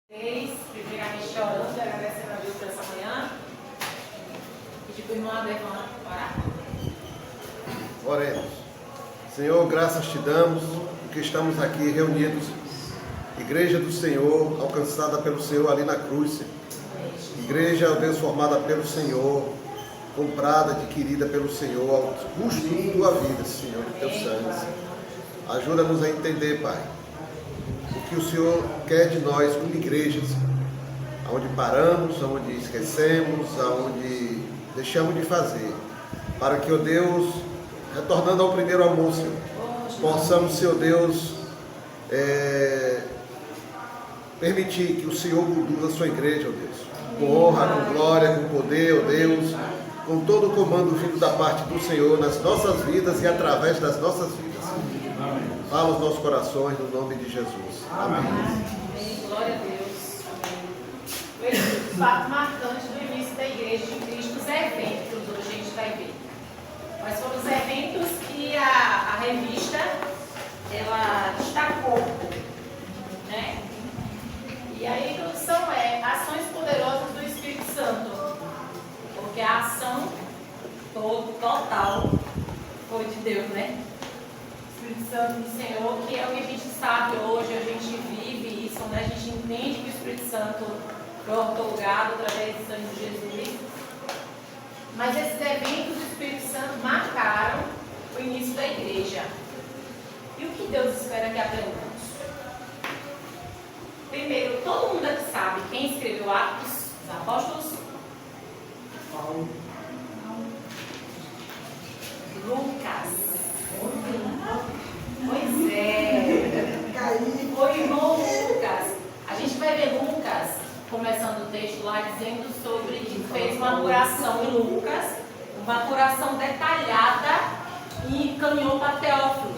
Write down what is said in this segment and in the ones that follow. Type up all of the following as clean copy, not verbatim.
Primeiramente chorando, agradecendo a Deus por essa manhã. Pedir para o irmão Adervan orar. Oremos. Senhor, graças te damos, porque estamos aqui reunidos, Igreja do Senhor, alcançada pelo Senhor ali na cruz. Igreja, ó Deus, formada pelo Senhor, comprada, adquirida pelo Senhor, ao custo de tua vida, Senhor, de teu sangue. Ajuda-nos a entender, Pai, o que o Senhor quer de nós como igrejas, aonde paramos, aonde esquecemos, aonde deixamos de fazer, para que, ó Deus, retornando ao primeiro amor, Senhor, possamos, Senhor Deus, permitir que o Senhor conduza a sua igreja, ó Deus, com honra, com glória, com poder, ó Deus, com todo o comando vindo da parte do Senhor nas nossas vidas e através das nossas vidas. Fala os nossos corações no nome de Jesus. Amém. Amém. Glória a Deus. Amém. O fato marcante do início da Igreja de Cristo, os eventos, hoje a gente vai ver. Mas foram os eventos que a revista, ela destacou, né? E a introdução é ações poderosas do Espírito Santo, porque a ação total foi de Deus, né? Espírito Santo do Senhor, que é o que a gente sabe hoje, a gente vive isso, né? A gente entende que o Espírito Santo foi otorgado através do sangue de Jesus. Mas esses eventos do Espírito Santo marcaram o início da igreja. E o que Deus espera que aprendamos? Primeiro, todo mundo aqui sabe quem escreveu Atos dos Apóstolos? Paulo. Lucas. Pois é. O irmão Lucas. A gente vai ver Lucas, começando o texto lá, dizendo sobre que fez uma curação em Lucas, uma curação detalhada e caminhou para Teófilo.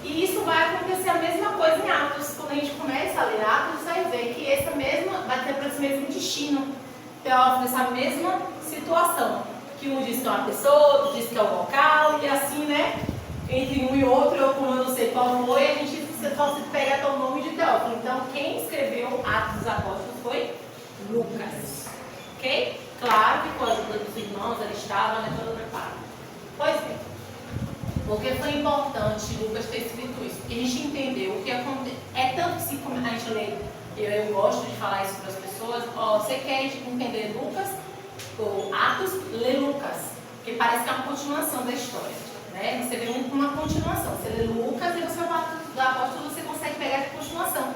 E isso vai acontecer a mesma coisa em Atos. Quando a gente começa a ler Atos, vai ver que essa mesma, vai ter esse mesmo destino. Teófilo, essa mesma situação. Que um diz que é uma pessoa, outro diz que é um local, e assim, né? Entre um e outro, eu como eu não sei qual foi, a gente só se pega até o nome de Teófilo. Então, quem escreveu Atos dos Apóstolos foi Lucas. Ok? Claro que com a ajuda dos irmãos, ele estava, né, todo preparado. Pois bem, porque foi importante Lucas ter escrito isso? Porque a gente entendeu o que aconteceu. É tanto que se como a gente lê, eu gosto de falar isso para as pessoas, você quer entender Lucas ou Atos, lê Lucas, porque parece que é uma continuação da história. Né? Você vê uma continuação. Você lê Lucas e você vai do apóstolo, você consegue pegar a continuação.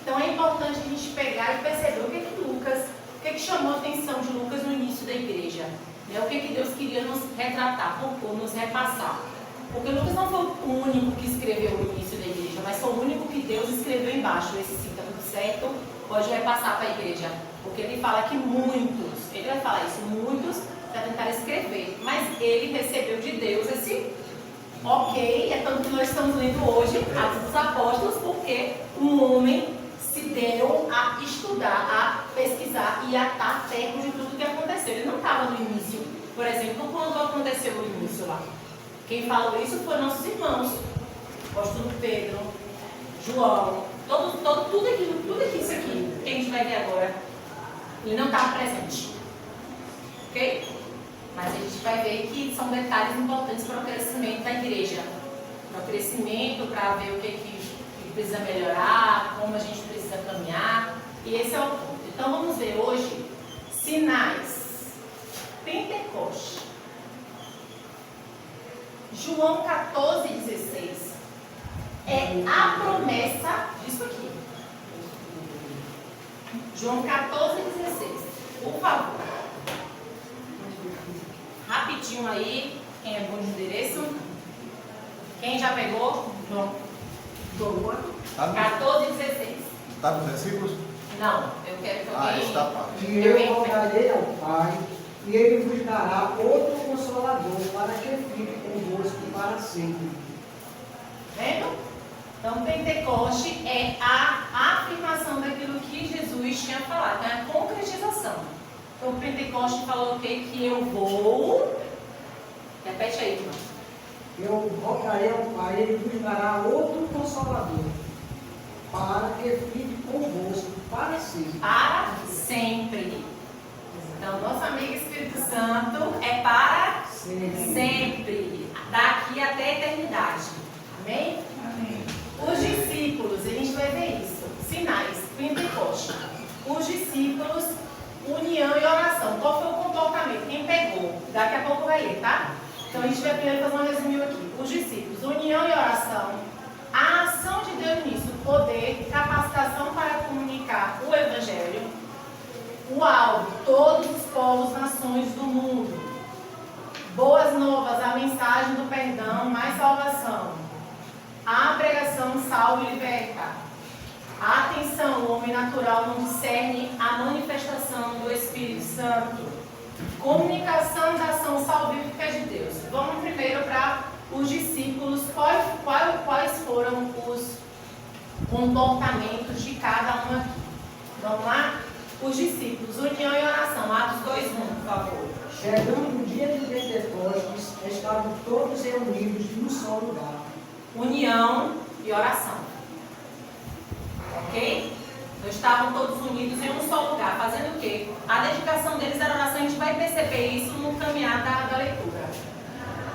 Então é importante a gente pegar e perceber o que Lucas, o que chamou a atenção de Lucas no início da igreja, né? O que Deus queria nos retratar, nos repassar. Porque Lucas não foi o único que escreveu o início da igreja, mas foi o único que Deus escreveu embaixo. Esse sim, está tudo certo, pode repassar para a igreja. Porque ele fala que muitos, ele vai falar isso, muitos para tentar escrever, mas ele recebeu de Deus esse ok, é tanto que nós estamos lendo hoje Atos dos Apóstolos, porque um homem se deu a estudar, a pesquisar e a estar perto de tudo que aconteceu. Ele não estava no início, por exemplo, quando aconteceu o início lá. Quem falou isso foram nossos irmãos, o apóstolo Pedro, João, tudo aqui, isso aqui, que a gente vai ver agora, ele não estava presente. Ok? Mas a gente vai ver que são detalhes importantes para o crescimento da igreja. Para o crescimento, para ver o que precisa melhorar, como a gente precisa caminhar. E esse é o ponto. Então vamos ver hoje sinais. Pentecoste. João 14,16 é a promessa disso aqui. João 14,16. Por favor. Rapidinho aí, quem é bom de endereço? Quem já pegou? João 14,16. Está nos versículos? Não, eu quero que alguém... Está parte. E eu rogarei ao Pai, e Ele vos dará outro Consolador, para que fique convosco para sempre. Vendo? Então, Pentecoste é a afirmação daquilo que Jesus tinha falado, é a concretização. Então, o Pentecoste falou o quê? Que eu vou... Repete aí, irmão. Eu rogarei ao Pai, Ele vos dará outro Consolador, para que fique convosco para sempre. Para sempre. Então, nosso amigo Espírito Santo é para sempre. Daqui até a eternidade. Amém? Amém. Os discípulos, a gente vai ver isso. Sinais, Pentecoste. Os discípulos, união e oração. Qual foi o comportamento? Quem pegou? Daqui a pouco vai ler, tá? Então a gente vai primeiro fazer um resumo aqui. Os discípulos, união e oração. A ação de Deus nisso, poder, capacitação para comunicar o Evangelho. O alvo, todos os povos, nações do mundo. Boas novas, a mensagem do perdão, mais salvação. A pregação salva e liberta. A atenção, o homem natural não discerne a manifestação do Espírito Santo. Comunicação da ação salvífica de Deus. Vamos primeiro para os discípulos. Quais foram os comportamentos de cada um aqui? Vamos lá? Os discípulos, união e oração. Atos 2:1, por favor. Chegando o dia de Pentecostes, estavam todos reunidos num só lugar. União e oração. Ok? Então estavam todos unidos em um só lugar. Fazendo o quê? A dedicação deles era oração. A gente vai perceber isso no caminhar da leitura.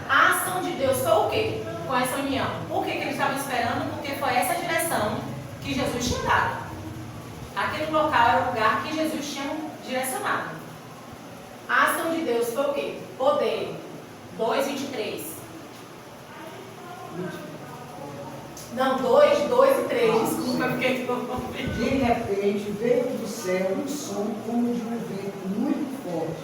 A ação de Deus foi o quê? Com essa união. Por que eles estavam esperando? Porque foi essa direção que Jesus tinha dado. Aquele local era o lugar que Jesus tinha direcionado. A ação de Deus foi o quê? Poder. 2:23. Não, 2 e 3. Desculpa, porque De repente veio do céu um som como de um vento muito forte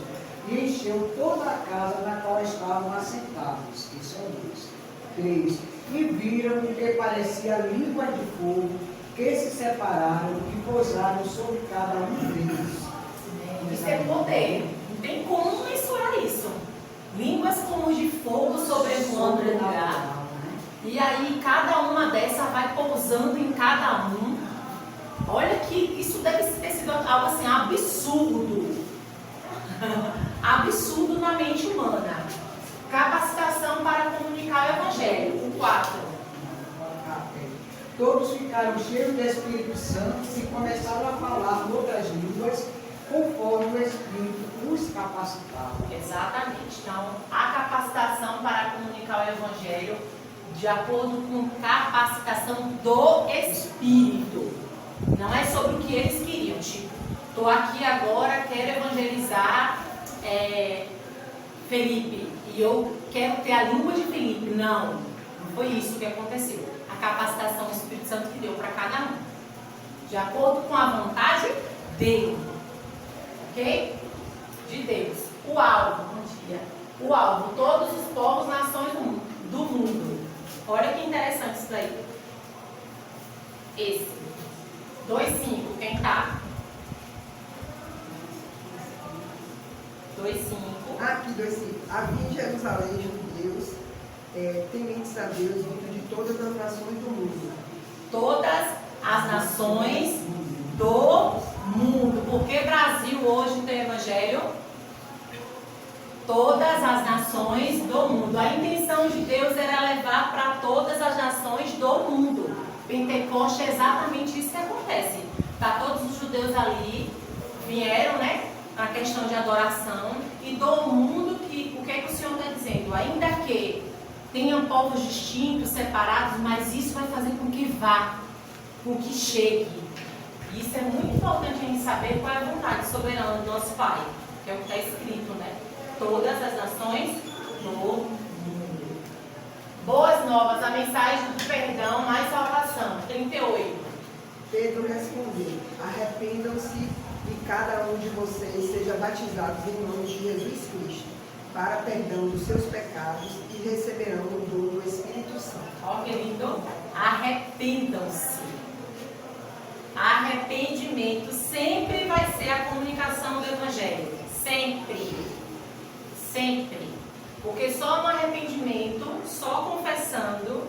e encheu toda a casa na qual estavam assentados. Isso é 2. 3. E viram o que parecia língua de fogo que se separaram e pousaram sobre cada um deles. isso é poder. Não tem como mensurar isso. Línguas como de fogo sobrevoando o lugar. E aí cada uma dessas vai pousando em cada um. Olha que isso deve ter sido algo assim absurdo. Absurdo na mente humana. Capacitação para comunicar o Evangelho. O 4. Todos ficaram cheios do Espírito Santo e começaram a falar outras línguas conforme o Espírito os capacitava. Exatamente. Então, a capacitação para comunicar o Evangelho de acordo com capacitação do Espírito. Não é sobre o que eles queriam. Tipo, estou aqui agora, quero evangelizar Felipe e eu quero ter a língua de Felipe. Não foi isso que aconteceu. A capacitação do Espírito Santo que deu para cada um. De acordo com a vontade dele. Ok? De Deus. O alvo, o alvo, todos os povos, nações do mundo. Olha que interessante isso daí. Esse. 2:5, quem tá? 2:5. Aqui, 2:5. Havia em Jerusalém judeus, tementes a Deus, vindo de todas as nações do mundo. Todas as nações do mundo. Por que Brasil hoje tem evangelho? Todas as nações do mundo. A intenção de Deus era levar para todas as nações do mundo. Pentecoste é exatamente isso que acontece. Tá todos os judeus ali, vieram, né, na questão de adoração, e do mundo, o que é que o Senhor está dizendo? Ainda que tenham povos distintos, separados, mas isso vai fazer com que vá, com que chegue. Isso é muito importante a gente saber qual é a vontade soberana do nosso Pai, que é o que está escrito, né? Todas as nações do mundo. Boas novas, a mensagem do perdão, mais salvação. 38. Pedro respondeu: arrependam-se e cada um de vocês seja batizado em nome de Jesus Cristo, para perdão dos seus pecados, e receberão o dom do Espírito Santo. Ó, querido, arrependam-se. Arrependimento sempre vai ser a comunicação do Evangelho. Sempre. Sempre. Porque só no arrependimento, só confessando,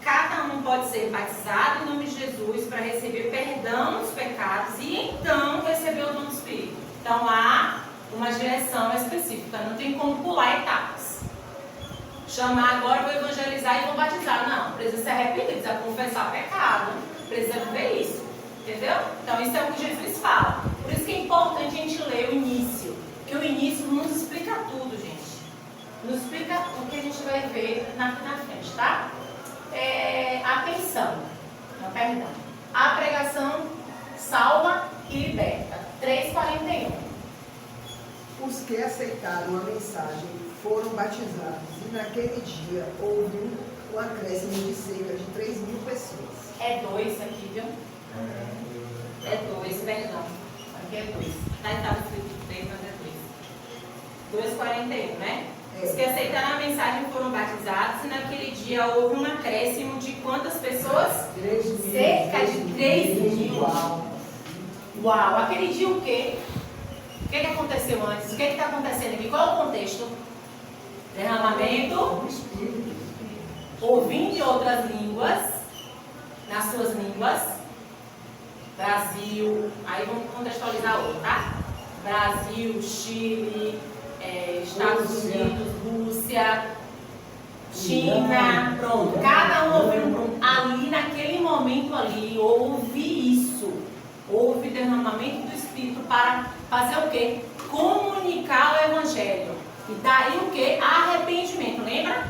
cada um pode ser batizado em nome de Jesus para receber perdão dos pecados e então receber o dom do Espírito. Então há uma direção específica, não tem como pular etapas. Chamar agora, vou evangelizar e vou batizar. Não, precisa se arrepender, precisa confessar pecado, precisa viver isso. Entendeu? Então isso é o que Jesus fala. Por isso que é importante a gente ler o início. Porque o início nos explica tudo, gente. Nos explica o que a gente vai ver na frente, tá? Atenção. Não, perdão. A pregação salva e liberta. 3:41. Os que aceitaram a mensagem foram batizados, e naquele dia houve um acréscimo de cerca de 3.000 pessoas. É 2 aqui, viu? É 2, perdão. Aqui é 2. Estava escrito 3, mas é 2. 2:41, né? Os que aceitaram a mensagem foram batizados, e naquele dia houve um acréscimo de quantas pessoas? 3.000. Cerca de 3.000. Uau! Aquele dia o quê? O que aconteceu antes? O que está acontecendo aqui? Qual é o contexto? Derramamento, O Espírito. ouvindo em outras línguas, nas suas línguas. Brasil, aí vamos contextualizar outro, tá? Brasil, Chile, Estados Unidos, Rússia, China, pronto. Cada um ouviu ali, naquele momento ali, houve isso. Houve derramamento do Espírito para fazer o quê? Comunicar o Evangelho. E daí o quê? Arrependimento. Lembra?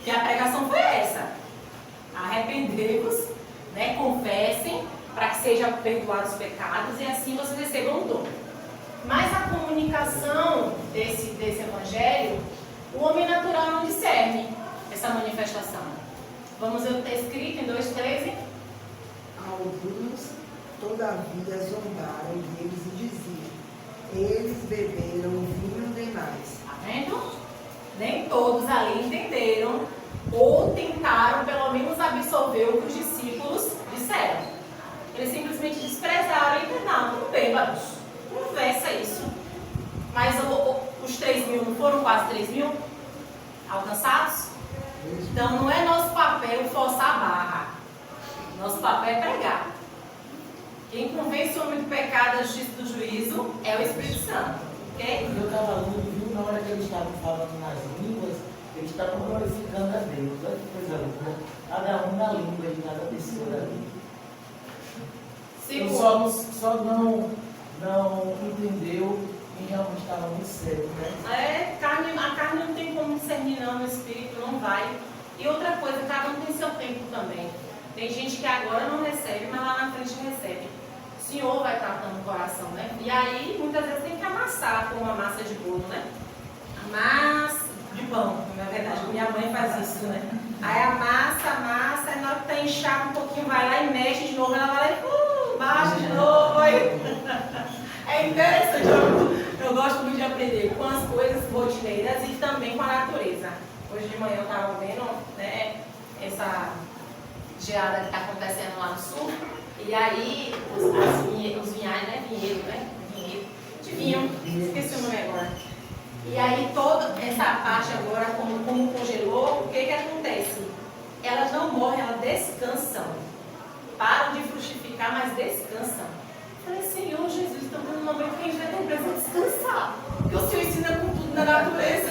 Que a pregação foi essa. Arrependei-vos, né? Confessem, para que sejam perdoados os pecados, e assim vocês recebam o dom. Mas a comunicação desse Evangelho, o homem natural não discerne essa manifestação. Vamos ver o que está escrito em 2:13. Alguns, todavia, zombaram deles e diziam: eles beberam vinho demais. Tá vendo? Nem todos ali entenderam ou tentaram pelo menos absorver o que os discípulos disseram. Eles simplesmente desprezaram e disseram: não bêbados, conversa isso. Mas os 3.000 não foram quase 3.000 alcançados? Então não é nosso papel forçar a barra. Nosso papel é pregar. Quem convence o homem do pecado, da justiça e do juízo é o Espírito Santo. Ok? Eu estava lendo, viu, na hora que eles estavam falando nas línguas, eles estavam glorificando a Deus. Olha que coisa linda. Cada um na língua de cada pessoa ali. Eu só não entendeu quem realmente estava muito sério, né? A carne não tem como discernir não, o Espírito não vai. E outra coisa, cada um tem seu tempo também. Tem gente que agora não recebe, mas lá na frente recebe. O Senhor vai tratando o coração, né? E aí, muitas vezes tem que amassar com uma massa de bolo, né? Amassa de pão, na verdade. Minha mãe faz isso, né? Aí amassa, aí na hora que tá inchado um pouquinho, vai lá e mexe de novo, ela vai lá e baixa de novo. É interessante, eu gosto muito de aprender com as coisas rotineiras e também com a natureza. Hoje de manhã eu estava vendo, né, essa geada que está acontecendo lá no sul, e aí os vinhais, né? Vinhedo, né? Vinhedo. De vinho, esqueci o nome agora. E aí toda essa parte agora, como congelou, o que acontece? Elas não morrem, elas descansam. Param de frutificar, mas descansam. Eu falei, Senhor Jesus, estamos num momento que a gente vai ter que descansar. Porque o Senhor ensina com tudo na natureza.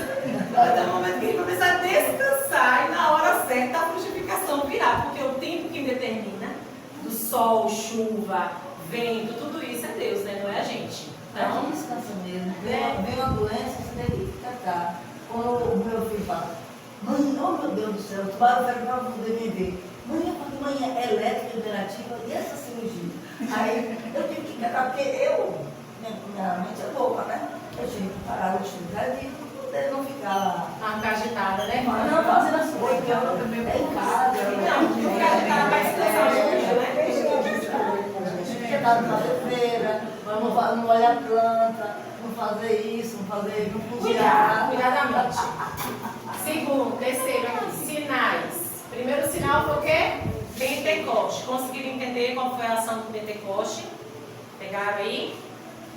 Vai ter um momento que a gente vai precisar descansar e na hora certa a frutificação virá. Porque o tempo que determina, do sol, chuva, vento, tudo isso é Deus, né? Não é a gente. Então, descansa mesmo. Vem uma doença, você tem que tratar. Quando o meu filho fala, mãe, oh meu Deus do céu, tu vai para poder me ver. Mãe, porque mãe é elétrica, interativa, e essa cirurgia? Aí eu tive que tratar, porque minha mente é louca, né? Eu tive que parar o atividade e poder não ficar agitada, né? não fazendo as coisas, que eu também em casa. Não, ficar agitada vai descansar, né? Chegar na feira, não olhar a planta, não fazer isso, não cozinhar. Cuidadamente. Segundo, terceiro aqui, sinais. Primeiro sinal foi o quê? Pentecoste. Conseguiram entender qual foi a ação do Pentecoste? Pegaram aí?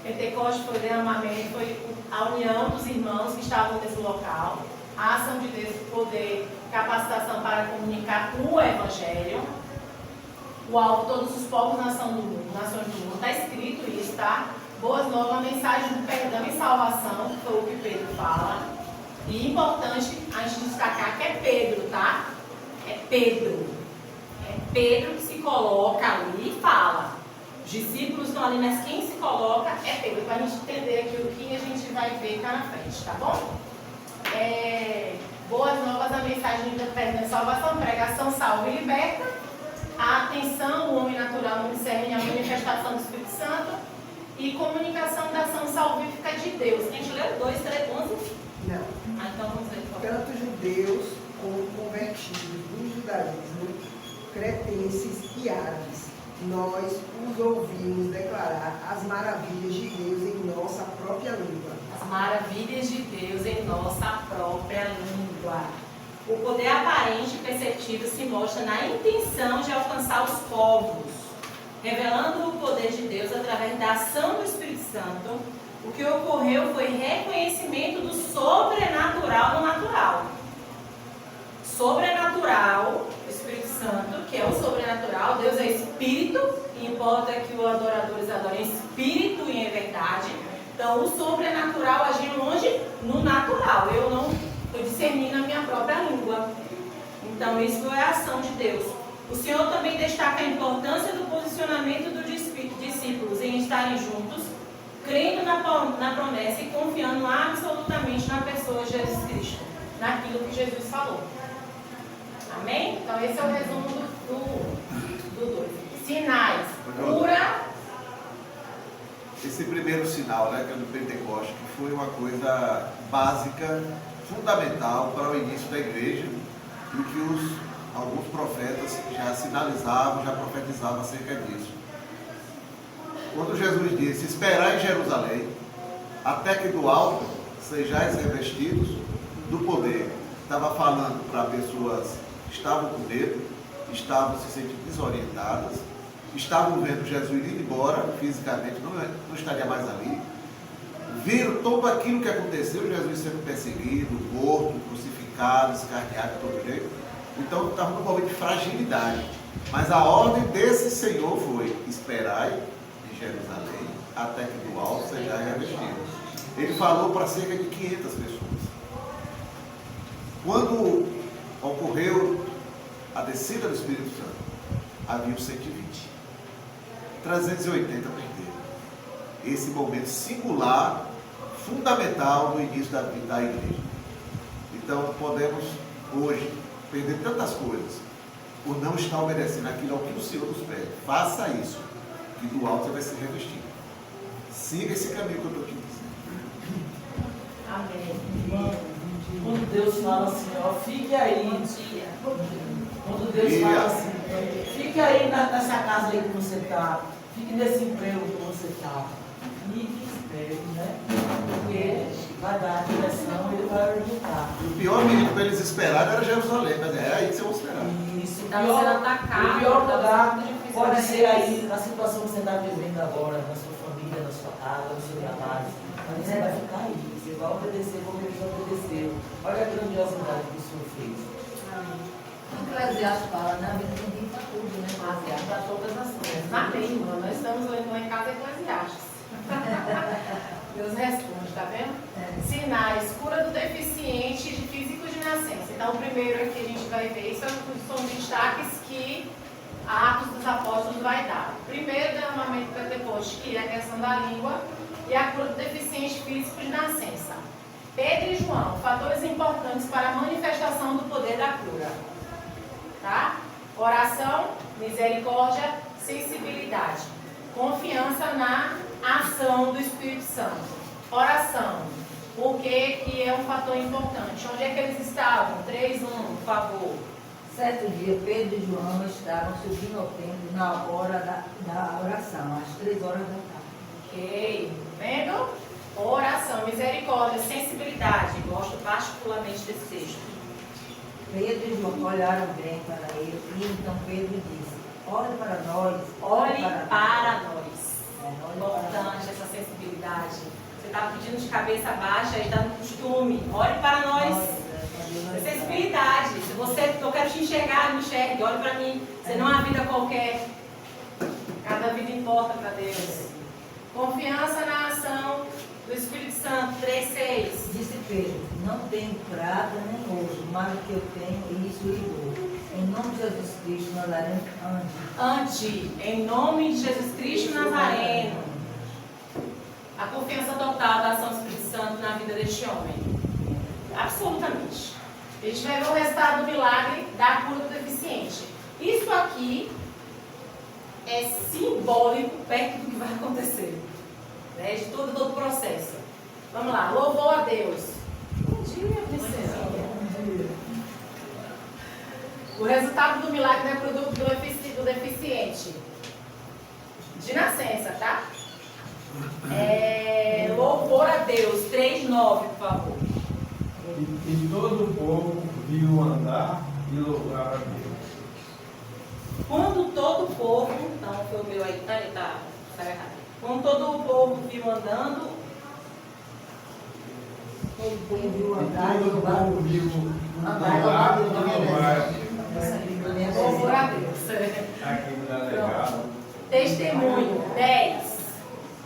Pentecoste foi o derramamento, foi a união dos irmãos que estavam nesse local. A ação de Deus, poder, capacitação para comunicar o Evangelho. O alvo, todos os povos, nações do mundo. Está escrito isso, tá? Boas novas, mensagem do perdão e salvação, que foi o que Pedro fala. E importante a gente destacar que é Pedro, tá? É Pedro. É Pedro que se coloca ali e fala. Os discípulos estão ali, mas quem se coloca é Pedro, para a gente entender aqui o que a gente vai ver cá na frente, tá bom? Boas novas, a mensagem da eterna salvação, pregação salva e liberta. A atenção, o homem natural não discerne a manifestação do Espírito Santo. E comunicação da ação salvífica de Deus. A gente leu 2, 3, 11? Não. Então vamos ler. Tanto judeus como convertidos do judaísmo, cretenses e árabes, nós os ouvimos declarar as maravilhas de Deus em nossa própria língua. As maravilhas de Deus em nossa própria língua. O poder aparente e perceptível se mostra na intenção de alcançar os povos, revelando o poder de Deus através da ação do Espírito Santo. O que ocorreu foi reconhecimento do sobrenatural no natural. Sobrenatural, o Espírito Santo, que é o sobrenatural, Deus é Espírito, e importa que os adoradores adorem Espírito e em verdade. Então, o sobrenatural agindo onde? No natural. Eu não estou discernindo a minha própria língua. Então, isso é a ação de Deus. O Senhor também destaca a importância do posicionamento dos discípulos em estarem juntos, crendo na promessa e confiando absolutamente na pessoa de Jesus Cristo, naquilo que Jesus falou. Amém? Então esse é o resumo do 2. Sinais. Cura. Esse primeiro sinal, né, que é do Pentecoste, que foi uma coisa básica, fundamental para o início da igreja, e que alguns profetas já sinalizavam, já profetizavam acerca disso. Quando Jesus disse, esperai em Jerusalém, até que do alto sejais revestidos do poder. Estava falando para pessoas que estavam com medo, estavam se sentindo desorientadas, estavam vendo Jesus ir embora, fisicamente não estaria mais ali. Viram todo aquilo que aconteceu, Jesus sendo perseguido, morto, crucificado, escarneado de todo jeito. Então estava num momento de fragilidade. Mas a ordem desse Senhor foi, esperai em Jerusalém, até que do alto seja revestido. Ele falou para cerca de 500 pessoas. Quando ocorreu a descida do Espírito Santo, havia os 120. 380 perderam. Esse momento singular, fundamental no início da vida da igreja. Então podemos hoje perder tantas coisas por não estar obedecendo aquilo ao que o Senhor nos pede. Faça isso, que do alto você vai ser revestido. Siga esse caminho que eu estou te dizendo. Amém. Quando Deus fala assim, ó, fique aí. Quando Deus fala assim, fique aí nessa casa aí que você está, fique nesse emprego que você está. Fique esperto, né? Porque vai dar a direção, ele vai orientar. O pior menino para eles esperarem era Jerusalém, mas é aí que vocês vão esperar. Isso, o Estava sendo atacado, o pior lugar estava sendo pode difícil. ser aí, na situação que você está vivendo agora, na sua família, na sua casa, no seu trabalho. Mas você vai ficar aí, você vai obedecer como eles obedeceram. Olha a grandiosidade que o Senhor fez. Eclesiastes fala, na vida tem tempo para tudo, né? Para todas as coisas. Na língua, nós estamos lendo lá em casa Eclesiastes. Deus responde, tá vendo? Sinais, cura do deficiente de físico de nascença. Então, o primeiro aqui a gente vai ver, isso são destaques que Atos dos Apóstolos vai dar. Primeiro, derramamento Pentecoste, que é a questão da língua, e a cura do deficiente físico de nascença. Pedro e João, fatores importantes para a manifestação do poder da cura. Tá? Oração, misericórdia, sensibilidade. Confiança na ação do Espírito Santo. Oração, porque que é um fator importante. Onde é que eles estavam? 3:1, por favor. Certo dia, Pedro e João estavam subindo ao templo na hora da oração, às 3 horas da tarde. Ok, vendo? Oração, misericórdia, sensibilidade. Gosto particularmente desse texto. Pedro e João olharam bem para ele e então Pedro disse, olhe para nós, Olhe para nós. Olhe Importante essa sensibilidade. Você está pedindo de cabeça baixa, aí está no costume. Olhe para nós. Sensibilidade. Se você, eu quero te enxergar, me enxergue. Olhe para mim. Você não é uma vida qualquer. Cada vida importa para Deus. Confiança na ação Do Espírito Santo, 3:6. Disse Pedro, não tenho prata nem ouro, mas o que eu tenho, isso lhe dou. Em nome de Jesus Cristo Nazareno, Ande, em nome de Jesus Cristo Nazareno. A confiança total da ação do Espírito Santo na vida deste homem. Absolutamente. A gente vai ver o resultado do milagre da cura do deficiente. Isso aqui é simbólico perto do que vai acontecer, né? De todo o processo. Vamos lá, louvor a Deus. Bom dia, princesa. O resultado do milagre é produto do deficiente. De nascença, tá? Louvor a Deus, 3:9, por favor. E todo o povo viu andar e louvar a Deus. Quando todo o povo, então foi o meu aí, tá errado. Quando todo o povo viu andando, Todo povo viu E andar e todo o louvar povo viu Andar e andar louvar e louvar a Deus. louvor a Deus. Aqui no delegado. Testemunho, 10.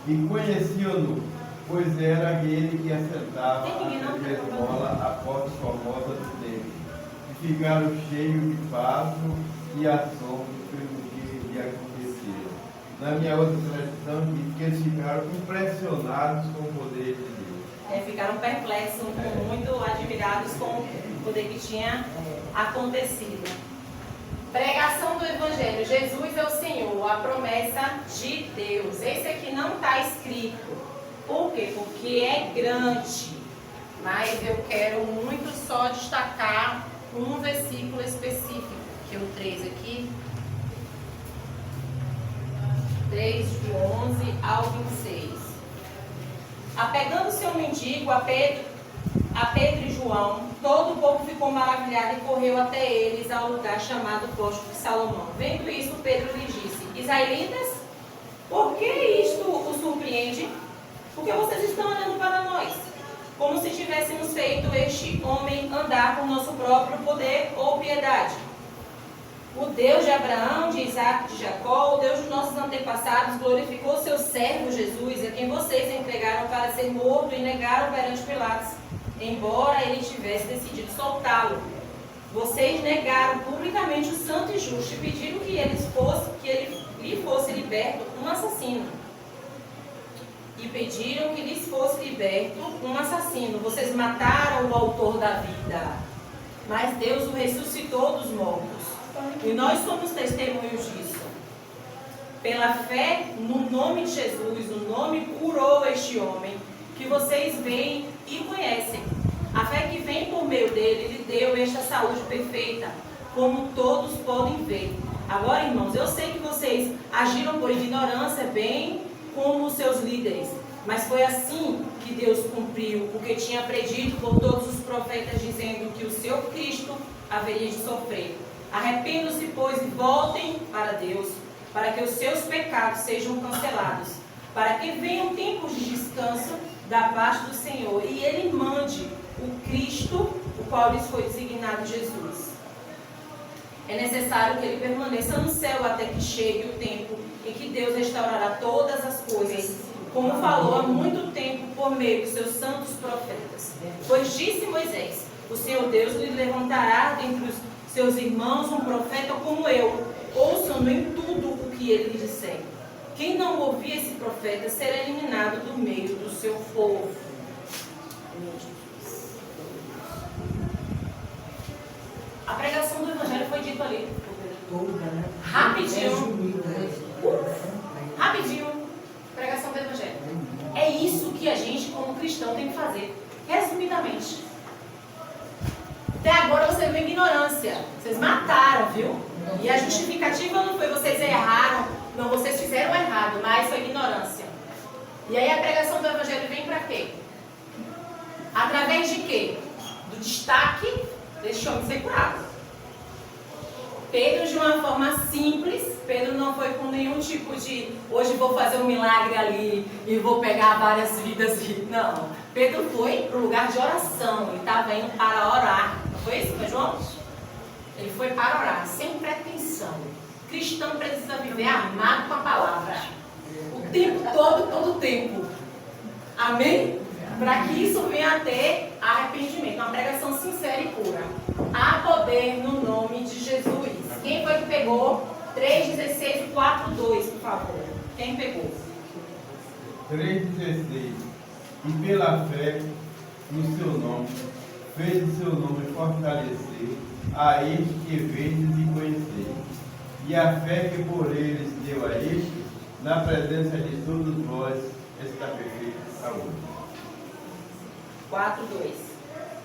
E conheciam-no, pois era aquele que assentava na esmola à porta formosa do templo. E ficaram cheios de pasmo e assombro pelo que lhe acontecia. Na minha outra tradução diz que eles ficaram impressionados com o poder de Deus. Ficaram perplexos, muito admirados com o poder que tinha acontecido. Pregação do Evangelho. Jesus é o Senhor, a promessa de Deus. Esse aqui não está escrito. Por quê? Porque é grande. Mas eu quero muito só destacar um versículo específico, que é o 3 aqui. 3 de 11 ao 26. Apegando-se ao mendigo, a Pedro e João, todo o povo ficou maravilhado e correu até eles ao lugar chamado Poço de Salomão. Vendo isso, Pedro lhes disse: Israelitas, por que isto os surpreende? Porque vocês estão olhando para nós, como se tivéssemos feito este homem andar por nosso próprio poder ou piedade. O Deus de Abraão, de Isaac, de Jacó, o Deus dos nossos antepassados, glorificou seu servo Jesus, a quem vocês entregaram para ser morto e negaram perante Pilatos, embora ele tivesse decidido soltá-lo. Vocês negaram publicamente o santo e justo e pediram que ele lhe fosse liberto um assassino. Vocês mataram o autor da vida, mas Deus o ressuscitou dos mortos. E nós somos testemunhos disso. Pela fé no nome de Jesus, o nome curou este homem, que vocês veem e conhecem. A fé que vem por meio dele lhe deu esta saúde perfeita, como todos podem ver. Agora, irmãos, eu sei que vocês agiram por ignorância, bem como os seus líderes. Mas foi assim que Deus cumpriu o que tinha predito por todos os profetas, dizendo que o seu Cristo haveria de sofrer. Arrependam-se, pois, e voltem para Deus, para que os seus pecados sejam cancelados, para que venham tempos de descanso da parte do Senhor, e Ele mande o Cristo, o qual lhes foi designado Jesus. É necessário que Ele permaneça no céu até que chegue o tempo em que Deus restaurará todas as coisas, como falou há muito tempo por meio dos seus santos profetas. Pois disse Moisés: o Senhor Deus lhe levantará dentre os seus irmãos um profeta como eu. Ouçam-no em tudo o que ele lhe disser. Quem não ouvir esse profeta será eliminado do meio do seu povo. A pregação do Evangelho foi dita ali. Toda, né? Rapidinho. Rapidinho. Pregação do Evangelho. É isso que a gente, como cristão, tem que fazer. Resumidamente. Até agora você viu ignorância. Vocês mataram, viu? E a justificativa não foi vocês erraram. Não, vocês fizeram errado, mas foi ignorância. E aí a pregação do Evangelho vem para quê? Através de quê? Do destaque desse homem ser curado. Pedro, de uma forma simples, Pedro não foi com nenhum tipo de hoje vou fazer um milagre ali e vou pegar várias vidas. Não. Pedro foi para o lugar de oração. Ele estava indo para orar. Não foi isso, meu João? Ele foi para orar, sem pretensão. Cristão precisa viver armado com a palavra. O tempo todo o tempo. Amém? Para que isso venha a ter arrependimento, uma pregação sincera e pura. Há poder no nome de Jesus. Quem foi que pegou 3,16 e 4,2, por favor? Quem pegou? 3,16. E pela fé no seu nome, fez o seu nome fortalecer a este que vedes e conhecer. E a fé que por eles deu a este, na presença de todos vós, está perfeita saúde. 4,2.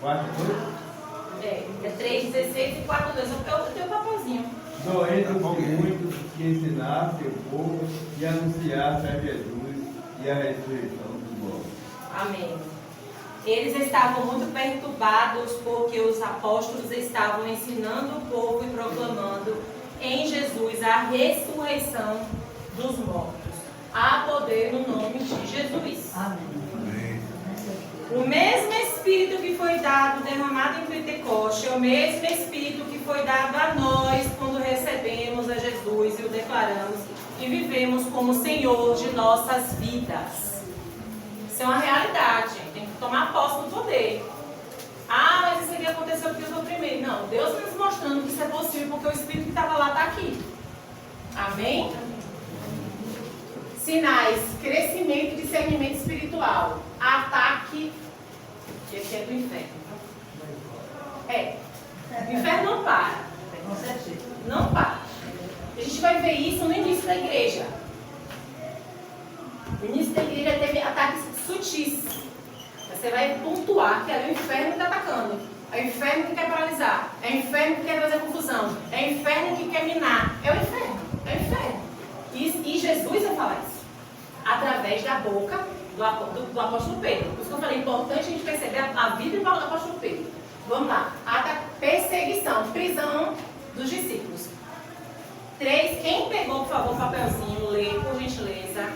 4,2. É 3,16 e 4,2. Eu tenho o papelzinho. Doendo-se muito que ensinasse o povo e anunciasse a Jesus e a ressurreição dos mortos. Amém. Eles estavam muito perturbados porque os apóstolos estavam ensinando o povo e proclamando em Jesus a ressurreição dos mortos. Há poder no nome de Jesus. Amém. O mesmo Espírito que foi dado, derramado em Pentecoste, é o mesmo Espírito que foi dado a nós quando recebemos a Jesus e o declaramos e vivemos como Senhor de nossas vidas. Isso é uma realidade, tem que tomar posse do poder. Ah, mas isso aqui aconteceu porque eu sou primeiro. Não, Deus está nos mostrando que isso é possível porque o Espírito que estava lá está aqui. Amém? Sinais, crescimento e discernimento espiritual. Ataque, esse é do inferno. O inferno não para. Com certeza. Não para. A gente vai ver isso no início da igreja. No início da igreja teve ataques sutis. Você vai pontuar que é o inferno que está atacando. É o inferno que quer paralisar. É o inferno que quer trazer confusão. É o inferno que quer minar. É o inferno. É o inferno. E Jesus vai falar isso. Através da boca do apóstolo Pedro. Por isso que eu falei, é importante a gente perceber a vida do apóstolo Pedro. Vamos lá. Perseguição, prisão dos discípulos. 3. Quem pegou, por favor, o papelzinho, lê, por gentileza.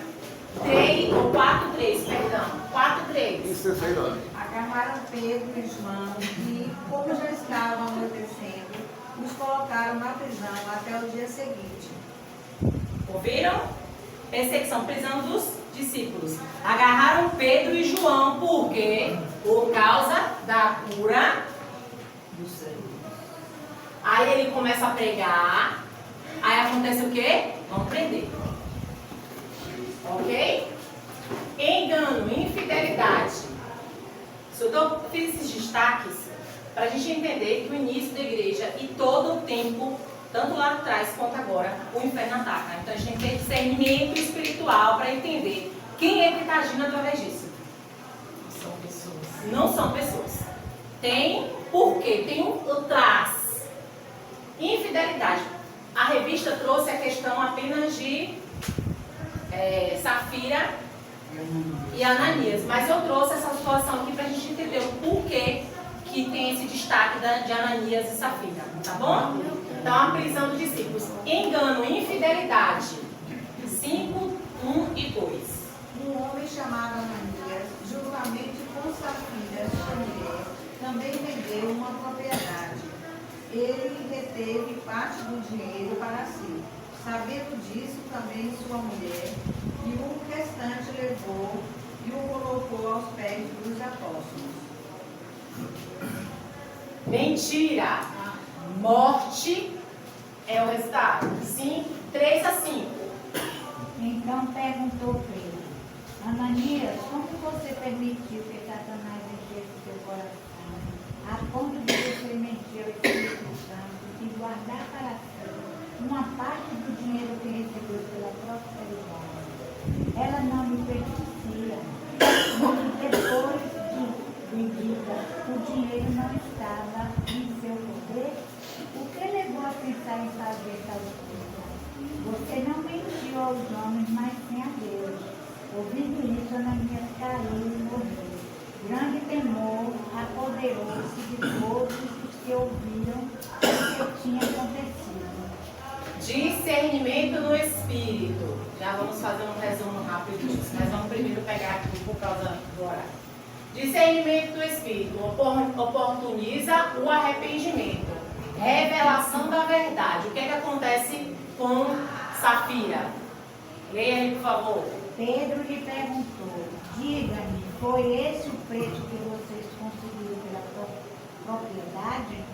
3 ou 4,3, perdão. 4,3. Isso é sei lá. Agarraram Pedro e João e, como já estavam anoitecendo, os colocaram na prisão até o dia seguinte. Ouviram? Perseguição, prisão dos discípulos. Agarraram Pedro e João, por quê? Por causa da cura Do céu. Aí ele começa a pregar. Aí acontece o quê? Vão prender. Ok? Engano, infidelidade. Eu fiz esses destaques para a gente entender que o início da igreja e todo o tempo, tanto lá atrás quanto agora, o inferno ataca. Então a gente tem que ter discernimento espiritual para entender quem é que está agindo através disso. São pessoas. Não são pessoas. Tem porquê, tem um trás. Infidelidade. A revista trouxe a questão apenas de Safira e Ananias. Mas eu trouxe essa situação aqui para a gente entender o porquê que tem esse destaque de Ananias e Safira. Tá bom? Então, a prisão dos discípulos. Engano, infidelidade. 5, 1 e 2. Um homem chamado Ananias, juntamente com Safira, sua mulher, também vendeu uma propriedade. Ele reteve parte do dinheiro para si. Sabendo disso, também sua mulher, e o restante levou e o colocou aos pés dos apóstolos. Mentira. Morte é o resultado. 3 a 5. Então perguntou Pedro: Ananias, como você permitiu que Satanás enchesse seu coração, a ponto de você mentir ao Espírito Santo e guardar para si uma parte do dinheiro que recebeu pela prosperidade? Ela não me pertencia. E depois de vida, o dinheiro não estava em seu poder. O que levou a pensar em fazer tal coisa? Você não mentiu aos homens, mas sim a Deus. Ouvindo isso, Ananias caiu e morreu. Grande temor apoderou-se de todos os que ouviram o que tinha acontecido. Discernimento no Espírito. Já vamos fazer um resumo rápido disso, mas vamos primeiro pegar aqui por causa do horário. Discernimento do Espírito oportuniza o arrependimento. Revelação da verdade. O que é que acontece com Safira? Leia aí, por favor. Pedro lhe perguntou: diga-me, foi esse o preço que vocês conseguiram pela propriedade?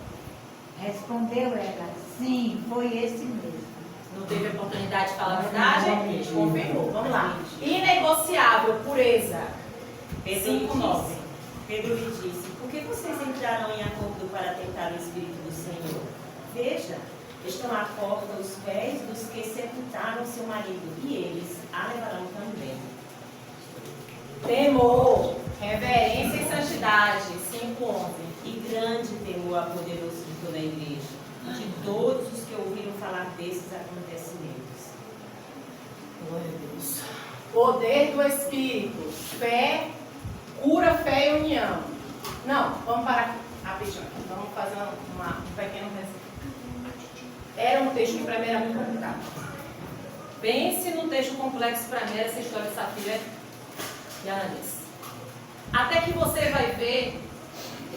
Respondeu ela, sim, foi esse mesmo. Não teve oportunidade de falar a verdade? Confirmou. Vamos lá. Inegociável, pureza. Pedro lhe disse, por que vocês entraram em acordo para tentar o Espírito do Senhor? Veja, estão à porta os pés dos que sepultaram seu marido, e eles a levarão também. Temor, reverência e santidade. 5:11. E grande temor a poderoso de toda a igreja, e de todos os que ouviram falar desses acontecimentos. Glória a Deus. Poder do Espírito. Fé, cura, fé e união. Não, vamos parar aqui. Rapidinho. Vamos fazer um pequeno resumo. Era um texto que para mim era muito complicado. Pense no texto complexo para mim, essa história de Safira e Ananias. Até que você vai ver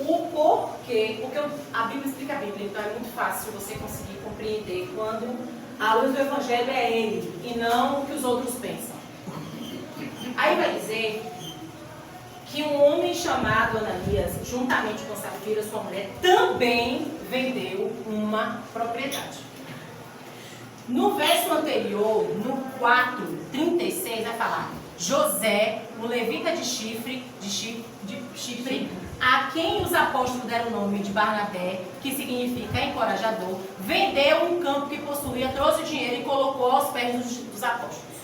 o porquê, porque a Bíblia explica a Bíblia, então é muito fácil você conseguir compreender quando a luz do Evangelho é ele e não o que os outros pensam. Aí vai dizer que um homem chamado Ananias, juntamente com Safira, sua mulher, também vendeu uma propriedade. No verso anterior, no 4:36, vai falar: José, um levita de Chipre, a quem os apóstolos deram o nome de Barnabé, que significa encorajador, vendeu um campo que possuía, trouxe o dinheiro e colocou aos pés dos apóstolos.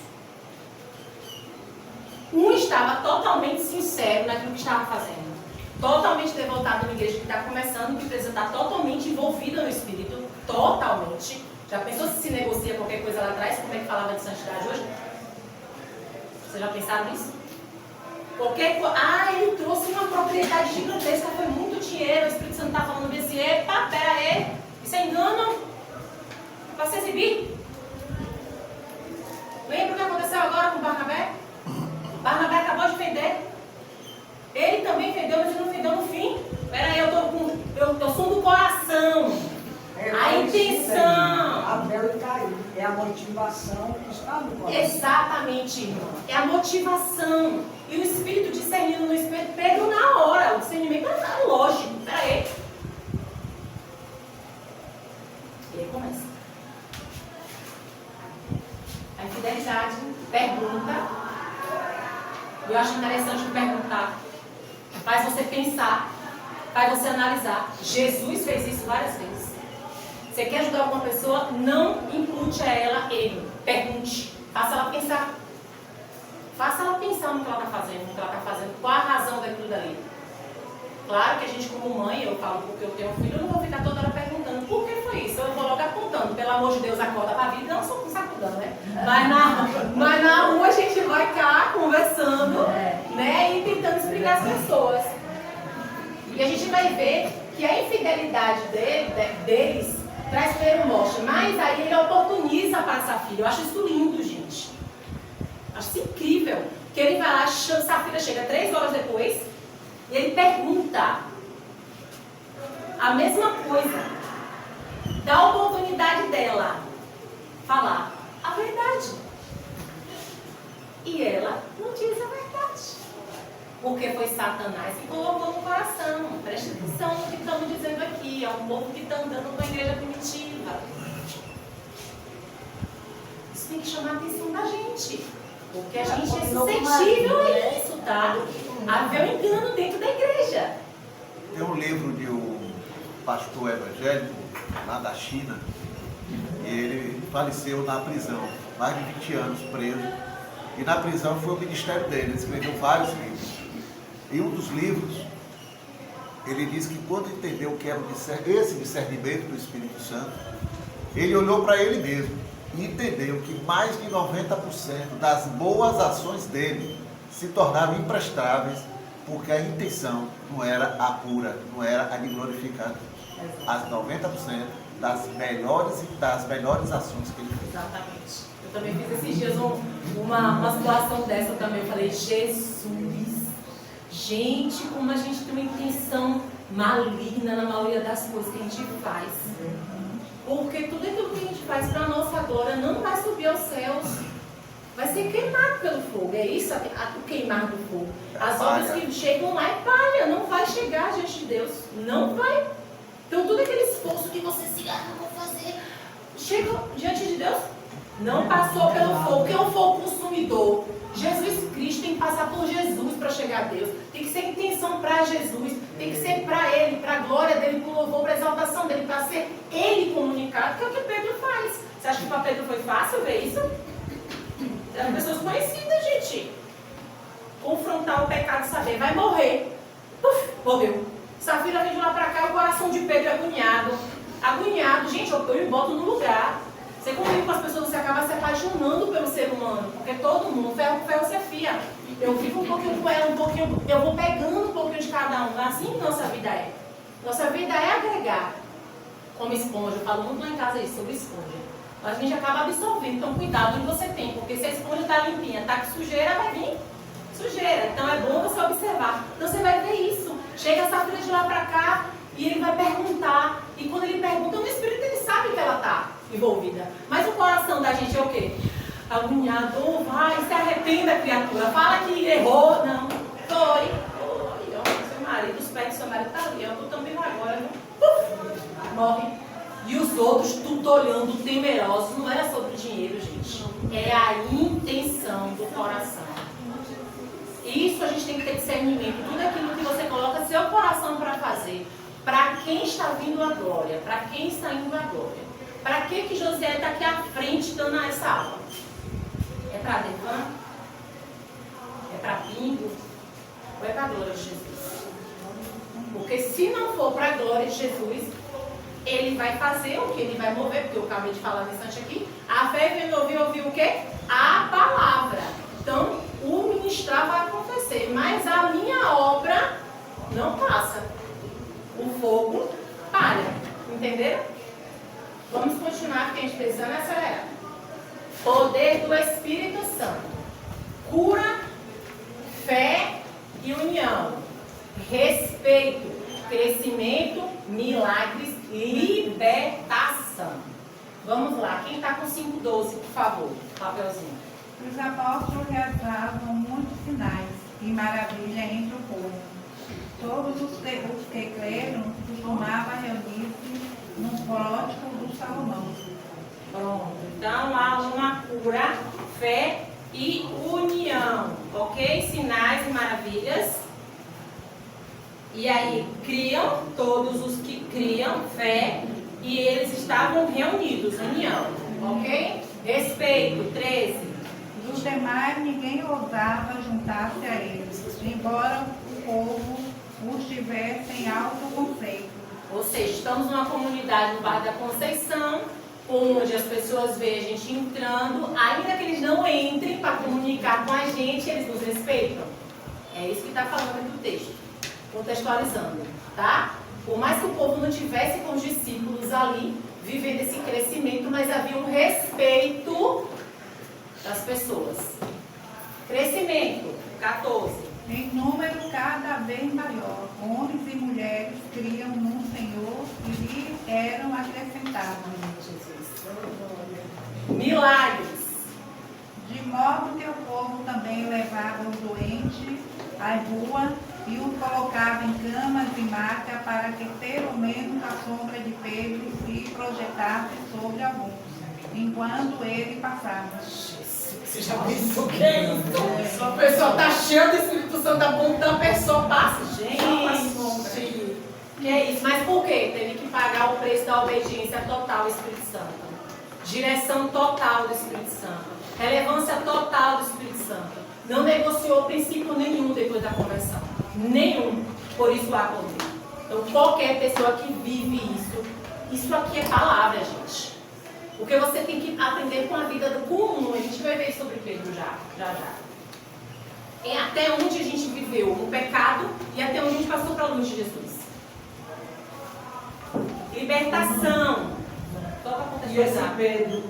Um estava totalmente sincero naquilo que estava fazendo, totalmente devotado na igreja que está começando, que precisa estar totalmente envolvida no Espírito, totalmente. Já pensou se negocia qualquer coisa lá atrás? Como é que falava de santidade hoje? Vocês já pensaram nisso? Ele trouxe uma propriedade gigantesca, foi muito dinheiro, o Espírito Santo está falando bem assim, epa, pera aí, isso é engano? Para se exibir? Lembra o que aconteceu agora com Barnabé? Barnabé acabou de vender. Ele também vendeu, mas ele não vendeu no fim. Pera aí, eu sou do coração. A intenção. Abel e Caim. É a motivação que está no coração. Exatamente, irmão. É a motivação. E o Espírito discernindo no Espírito, Pedro na hora. O discernimento é lógico. Pera aí. E aí começa. A infidelidade, pergunta. E eu acho interessante perguntar. Faz você pensar. Faz você analisar. Jesus fez isso várias vezes. Você quer ajudar alguma pessoa? Não impute a ela ele. Pergunte. Faça ela pensar. Faça ela pensar no que ela está fazendo, no que ela está fazendo. Qual a razão daquilo dali? Claro que a gente, como mãe, eu falo porque eu tenho um filho, eu não vou ficar toda hora perguntando por que foi isso. Eu vou logo apontando. Pelo amor de Deus, acorda para a vida. Não sou sacudando, né? Mas na rua a gente vai cá conversando, né? E tentando explicar as pessoas. E a gente vai ver que a infidelidade deles traz primeiro morte, mas aí ele oportuniza para Safira. Eu acho isso lindo, gente. Acho isso incrível. Que ele vai lá, Safira chega 3 horas depois e ele pergunta a mesma coisa. Dá a oportunidade dela falar a verdade. E ela não diz a verdade. Porque foi Satanás que colocou no coração. Preste atenção no que estamos dizendo aqui. É um povo que está andando com a igreja primitiva. Isso tem que chamar a atenção da gente. Porque a gente é suscetível a isso, tá? A ver o engano dentro da igreja. Tem um livro de um pastor evangélico lá da China. E ele faleceu na prisão. Mais de 20 anos preso. E na prisão foi o ministério dele. Ele escreveu vários livros. Em um dos livros, ele diz que quando entendeu o que era esse discernimento do Espírito Santo, ele olhou para ele mesmo e entendeu que mais de 90% das boas ações dele se tornavam imprestáveis porque a intenção não era a pura, não era a de glorificar Deus. As 90% das melhores ações que ele fez. Exatamente. Eu também fiz esses dias uma situação dessa também. Eu falei, Jesus, gente, como a gente tem uma intenção maligna na maioria das coisas que a gente faz. Porque tudo aquilo que a gente faz para a nossa glória não vai subir aos céus. vai ser queimado pelo fogo. É isso, o queimar do fogo. As obras que chegam lá é palha, não vai chegar diante de Deus. Não vai. Então todo aquele esforço que você se não vou fazer, chega diante de Deus, não passou pelo fogo. Porque é um fogo consumidor. Jesus Cristo tem que passar por Jesus para chegar a Deus. Tem que ser intenção para Jesus. Tem que ser para Ele, para a glória dEle, para o louvor, para a exaltação dEle, para ser Ele comunicado, que é o que Pedro faz. Você acha que para Pedro foi fácil ver isso? Eram pessoas conhecidas, gente. Confrontar o pecado e saber, vai morrer. Puf, morreu. Safira vem de lá para cá, o coração de Pedro é agoniado. Agoniado, gente, eu me boto no lugar. Você convive com as pessoas, você acaba se apaixonando pelo ser humano. Porque todo mundo, ferro com ferro você fia. Eu fico um pouquinho com ela, um pouquinho, eu vou pegando um pouquinho de cada um. Assim nossa vida é. Nossa vida é agregar. Como esponja, eu falo muito lá em casa isso, sobre esponja. A gente acaba absorvendo, então cuidado onde você tem. Porque se a esponja está limpinha, está com sujeira, vai vir sujeira. Então é bom você observar. Então você vai ver isso. Chega essa filha de lá para cá e ele vai perguntar. E quando ele pergunta, o Espírito ele sabe que ela está envolvida. Mas o coração da gente é o quê? Agoniado, vai, se arrependa, criatura. Fala que errou. Não, foi. Seu marido, os pés do seu marido estão ali. Eu também agora. Puf, morre. E os outros, tudo olhando, temerosos. Não era sobre o dinheiro, gente. É a intenção do coração. Isso a gente tem que ter discernimento. Tudo aquilo que você coloca seu coração para fazer. Para quem está vindo a glória. Para quem está indo a glória. Para que José está aqui à frente dando essa aula? É para Devan? É para bingo? Ou é para a glória de Jesus? Porque se não for para a glória de Jesus, ele vai fazer o que? Ele vai mover, porque eu acabei de falar nesse instante aqui. A fé vem ouvir o quê? A palavra. Então, o ministrar vai acontecer. Mas a minha obra não passa. O fogo palha. Entenderam? Vamos continuar, porque a gente precisa acelerar. Poder do Espírito Santo. Cura, fé e união. Respeito, crescimento, milagres, libertação. Vamos lá. Quem está com 5:12, por favor? Papelzinho. Os apóstolos realizavam muitos sinais e maravilha entre o povo. Todos os que creram costumavam reunir-se no pórtico do Salomão. Pronto. Então há uma cura, fé e união. Ok? Sinais e maravilhas. E aí, criam, todos os que criam, fé, e eles estavam reunidos, união. Ok? Respeito, 13. Dos demais, ninguém ousava juntar-se a eles, embora o povo os tivesse em alto conceito. Ou seja, estamos numa comunidade no bairro da Conceição, onde as pessoas veem a gente entrando, ainda que eles não entrem para comunicar com a gente, eles nos respeitam. É isso que está falando aqui o texto, contextualizando, tá? Por mais que o povo não tivesse com os discípulos ali, vivendo esse crescimento, mas havia um respeito das pessoas. Crescimento, 14. Em número cada vez maior, homens e mulheres criam no Senhor e lhe eram acrescentados. Milagres. De modo que o povo também levava o doente à rua e o colocava em camas e maca para que pelo menos a sombra de Pedro se projetasse sobre alguns, enquanto ele passava. Você já pensou o que é isso? A pessoa está cheia do Espírito Santo apontando, a pessoa passa. Gente, que é isso? Mas por quê? Teve que pagar o preço da obediência total ao Espírito Santo. Direção total do Espírito Santo. Relevância total do Espírito Santo. Não negociou princípio nenhum depois da conversão. Nenhum. Por isso há poder. Então qualquer pessoa que vive isso aqui é palavra, gente. Porque você tem que aprender com a vida do comum. A gente vai ver sobre Pedro já. É até onde a gente viveu no pecado e até onde a gente passou para a luz de Jesus. Libertação. Só para E esse contextualizar. Pedro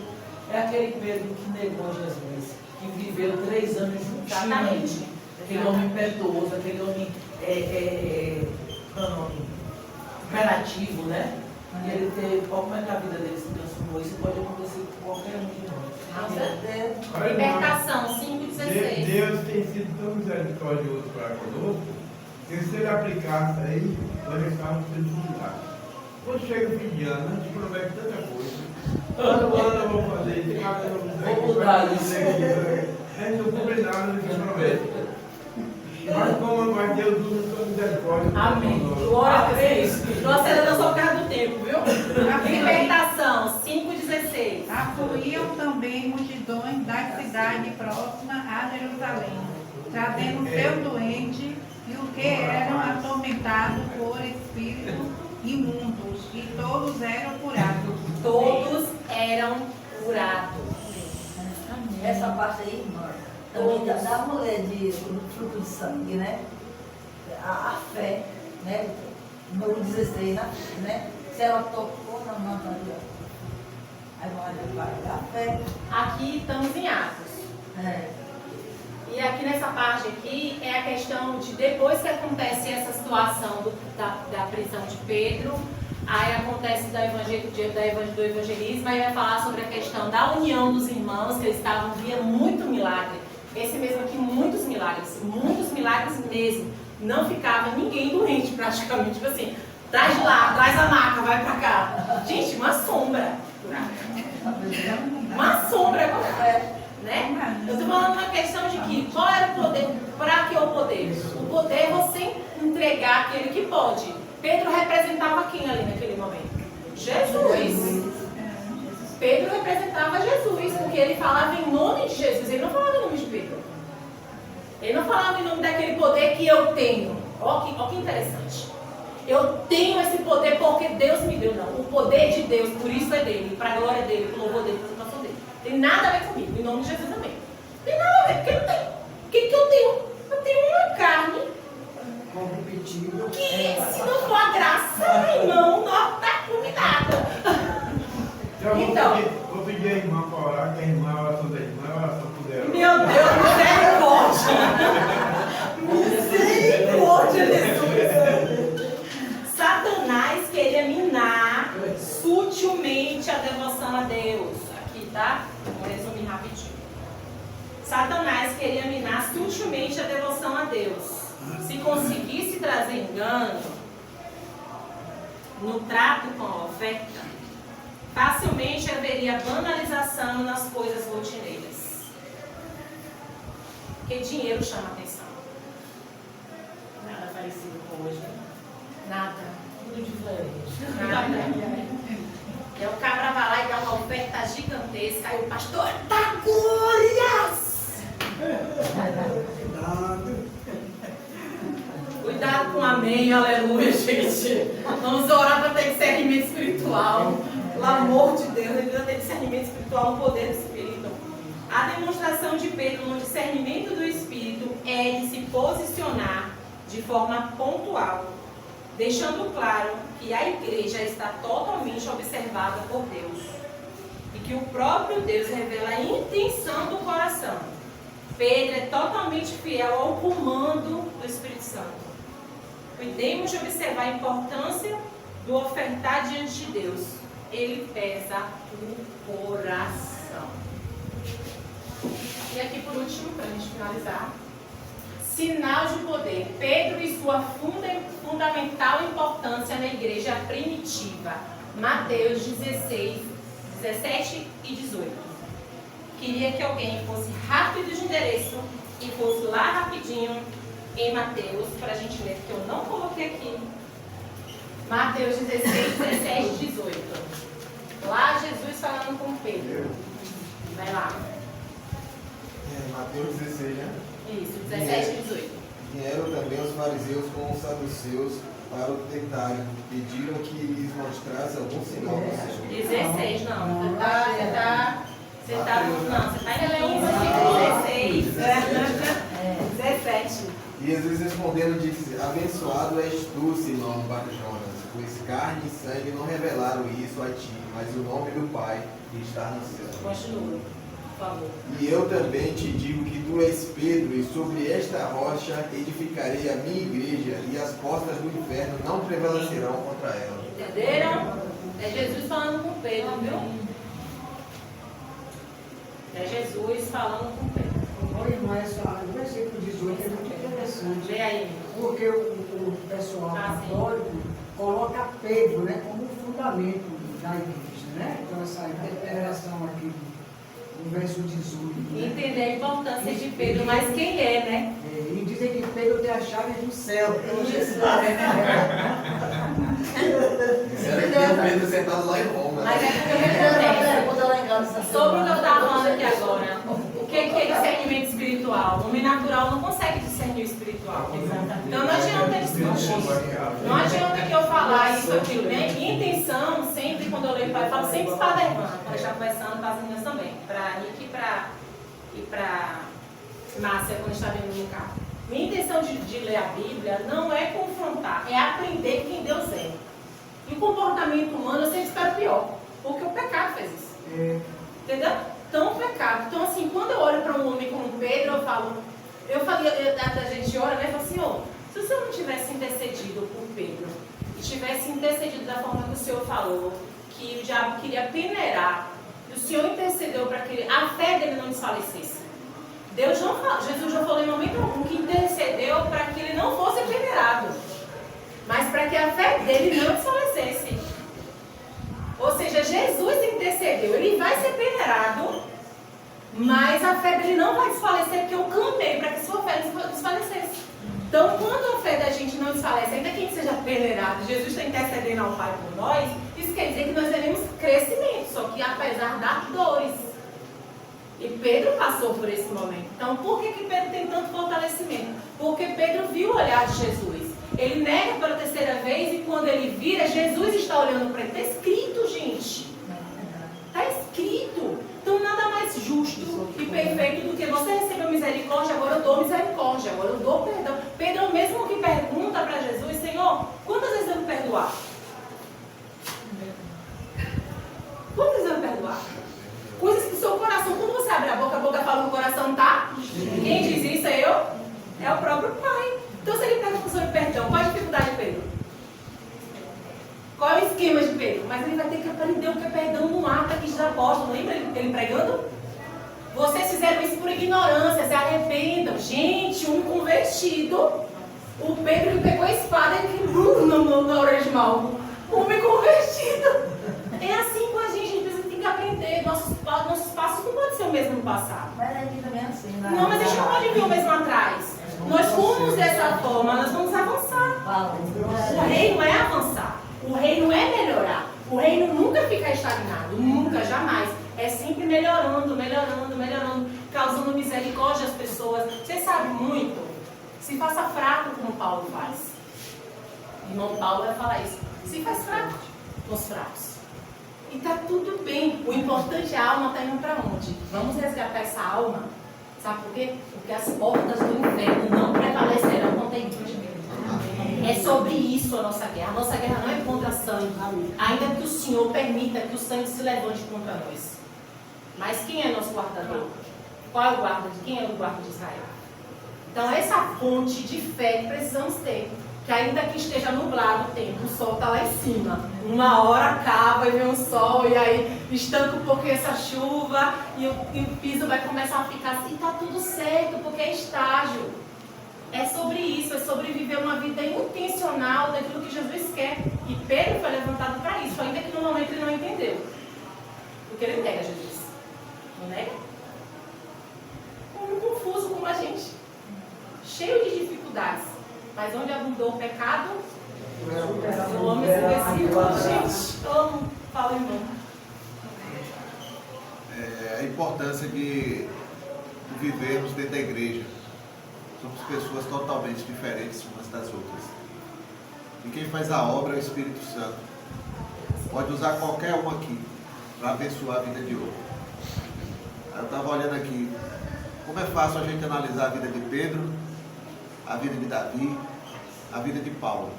é aquele Pedro que negou Jesus, que viveu 3 anos Exatamente. juntinho. Aquele homem piedoso, aquele homem imperativo, né? E ele teve, como é que a vida dele se transformou? Isso pode acontecer com qualquer um de nós. Com certeza. Libertação 5,16. Deus tem sido tão misericordioso para conosco, que se ele aplicasse aí, nós já estávamos sendo milagres. Quando chega o fim de ano, a gente promete tanta coisa. Ano eu vou fazer isso, cada ano eu Vou mudar isso. A gente não cumpre nada, a gente promete. Mas como Deus usa sua misericórdia. Amém. Glória a Deus. Não acelerou só por causa do tempo, viu? Libertação 5,16. Afluíam também multidões da cidade próxima a Jerusalém, trazendo seu doente e o que eram atormentados por espíritos imundos, e todos eram curados. Todos eram curados. Essa parte aí, irmã, também da mulher do fruto de sangue, né? A fé, né? No 16, né? Se ela tocou na manta ali, ó. Aí vai a fé. Aqui estamos em Atos. E aqui nessa parte aqui é a questão de depois que acontece essa situação da prisão de Pedro, aí acontece do evangelismo, aí vai falar sobre a questão da união dos irmãos, que eles estavam via muito milagre. Esse mesmo aqui, muitos milagres mesmo. Não ficava ninguém doente praticamente, tipo assim, traz de lá, traz a maca, vai pra cá. Gente, uma sombra. Uma sombra, né? Eu estou falando uma questão de que qual era o poder, para que o poder? O poder é você entregar aquele que pode. Pedro representava quem ali naquele momento? Jesus. Pedro representava Jesus, porque ele falava em nome de Jesus, ele não falava em nome de Pedro. Ele não falava em nome daquele poder que eu tenho. Olha que interessante. Eu tenho esse poder porque Deus me deu, não. O poder de Deus, por isso é dele, para a glória dele, para o louvor dele, para a exaltação dele. Tem nada a ver comigo, em nome de Jesus também. Tem nada a ver, porque não tem. O que eu tenho? Eu tenho uma carne corruptível. Que se não for a graça, irmão, não está combinada. Então, vou pedir a irmã para orar, que a irmã, a oração da irmã, a oração poderosa. Meu Deus, misericórdia! Misericórdia, Jesus! Satanás queria minar sutilmente a devoção a Deus. Aqui, tá? Vou resumir rapidinho. Satanás queria minar sutilmente a devoção a Deus. Se conseguisse trazer engano no trato com a oferta, facilmente haveria banalização nas coisas rotineiras. Porque dinheiro chama atenção. Nada parecido com hoje. Nada. Tudo diferente. Nada. E aí o cabra vai lá e dá uma oferta gigantesca. Aí o pastor, dá glórias! Cuidado com amém, aleluia, gente. Vamos orar para ter discernimento espiritual. Pelo amor de Deus, ele precisa ter discernimento espiritual no poder do Espírito. A demonstração de Pedro no discernimento do Espírito é de se posicionar de forma pontual, deixando claro que a igreja está totalmente observada por Deus e que o próprio Deus revela a intenção do coração. Pedro é totalmente fiel ao comando do Espírito Santo. Cuidemos de observar a importância do ofertar diante de Deus. Ele pesa o coração. E aqui por último, para a gente finalizar, sinal de poder. Pedro e sua fundamental importância na igreja primitiva. Mateus 16, 17 e 18. Queria que alguém fosse rápido de endereço e fosse lá rapidinho em Mateus, para a gente ler, porque eu não coloquei aqui. Mateus 16, 17 e 18. Lá Jesus falando com Pedro. Vai lá. Mateus 16, né? Isso, 17 e 18. Vieram também os fariseus com os saduceus para o tentarem. Pediram que lhes mostrasse algum sinal do Senhor. 16, não. Você tá em 16. 17. E Jesus respondendo disse: Abençoado és tu, Simão Bar-Jonas, pois carne e sangue não revelaram isso a ti, mas o nome do Pai que está no céu. Continua, por favor. E eu também te digo que tu és Pedro, e sobre esta rocha edificarei a minha igreja, e as portas do inferno não prevalecerão contra ela. Entenderam? É Jesus falando com Pedro, viu? É Jesus falando com Pedro. Oi, irmã, o versículo 18 é muito interessante. Vê aí. Porque o pessoal católico coloca Pedro, né, como fundamento da igreja, né? Então essa interpretação aqui no verso 18. Né? Entender a importância de Pedro, mas quem é, né? E dizem que Pedro tem a chave do céu. Era que o Pedro sentado lá em Roma. Mas é porque sobre o que eu estava falando aqui agora, o que é discernimento espiritual? O homem natural não consegue discernir o espiritual. Então não adianta discutir. Não adianta que eu falar isso, aquilo. Né? Minha intenção, sempre quando eu leio pai, eu falo sempre para a irmã, quando eu estar conversando com as meninas também, para Nick e para Márcia, quando está vindo no carro. Minha intenção de ler a Bíblia não é confrontar, é aprender quem Deus é. E o comportamento humano eu sempre espero pior, porque o pecado fez isso. Entendeu? Então o pecado. Então assim, quando eu olho para um homem como Pedro, a gente ora, né? Eu falo, Senhor, se o Senhor não tivesse intercedido por Pedro, e tivesse intercedido da forma que o Senhor falou, que o diabo queria peneirar, e o Senhor intercedeu para que a fé dele não desfalecesse. Jesus já falou em momento algum que intercedeu para que ele não fosse peneirado, mas para que a fé dele não desfalecesse. Ou seja, Jesus intercedeu, ele vai ser peneirado, mas a fé dele não vai desfalecer, porque eu clamei para que sua fé desfalecesse. Então, quando a fé da gente não desfalece, ainda que a gente seja peneirado, Jesus está intercedendo ao Pai por nós, isso quer dizer que nós teremos crescimento, só que apesar das dores. E Pedro passou por esse momento. Então, por que Pedro tem tanto fortalecimento? Porque Pedro viu o olhar de Jesus. Ele nega pela terceira vez e quando ele vira, Jesus está olhando para ele. Está escrito, gente. Está escrito. Então, nada mais justo e perfeito do que você recebeu misericórdia, agora eu dou misericórdia, agora eu dou perdão. Pedro é o mesmo que pergunta para Jesus, Senhor, quantas vezes eu devo perdoar? Quantas vezes eu devo perdoar? Coisas que o seu coração, quando você abre a boca fala que o coração tá. Quem diz isso é eu? É o próprio Pai. Então, se ele pergunta sobre perdão, qual a dificuldade de Pedro? Qual é o esquema de Pedro? Mas ele vai ter que aprender o que é perdão no ato aqui dos apóstolos. Lembra ele pregando? Vocês fizeram isso por ignorância, se arrependam. Gente, um convertido. O Pedro ele pegou a espada e ele na orelha de Malco. Homem convertido. É assim com a gente tem que aprender. Nossos passos não podem ser o mesmo no passado. Mas aqui também é assim, né? Não, mas a gente não pode vir o mesmo atrás. Nós fomos dessa forma, nós vamos avançar. O reino é avançar. O reino é melhorar. O reino nunca fica estagnado. Nunca, jamais. É sempre melhorando, causando misericórdia às pessoas. Você sabe muito. Se faça fraco como Paulo faz. O irmão Paulo vai falar isso. Se faz fraco com os fracos. E tá tudo bem. O importante é a alma tá indo para onde? Vamos resgatar essa alma. Sabe por quê? Porque as portas do inferno não prevalecerão contra a igreja. É sobre isso a nossa guerra. A nossa guerra não é contra sangue. Ainda que o Senhor permita que o sangue se levante contra nós. Mas quem é nosso guardador? Qual é o guarda? Quem é o guarda de Israel? Então essa fonte de fé que precisamos ter. Que ainda que esteja nublado o tempo, o sol está lá em cima. Uma hora acaba e vem um sol, e aí estanca um pouquinho essa chuva, e o piso vai começar a ficar assim, e está tudo certo, porque é estágio. É sobre isso, é sobre viver uma vida intencional daquilo que Jesus quer. E Pedro foi levantado para isso, ainda que no momento ele não entendeu. Porque ele nega Jesus. Não nega? Como confuso como a gente. Cheio de dificuldades. Mas onde abundou o pecado, eu amo esse versículo, gente. Amo. Fala, irmão. A importância de vivermos dentro da igreja. Somos pessoas totalmente diferentes umas das outras. E quem faz a obra é o Espírito Santo. Pode usar qualquer um aqui para abençoar a vida de outro. Eu estava olhando aqui. Como é fácil a gente analisar a vida de Pedro, a vida de Davi, a vida de Paulo,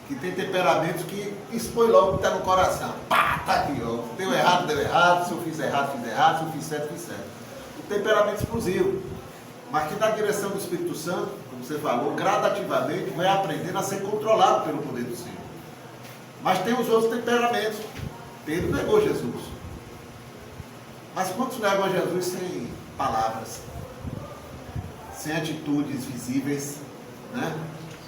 que tem temperamentos que expõe logo o que está no coração. Pá, tá aqui, ó. Deu errado, se eu fiz errado, fiz errado, se eu fiz certo, fiz certo. O temperamento explosivo, mas que na direção do Espírito Santo, como você falou, gradativamente vai aprendendo a ser controlado pelo poder do Senhor. Mas tem os outros temperamentos. Pedro negou Jesus. Mas quantos negam a Jesus sem palavras, sem atitudes visíveis, né?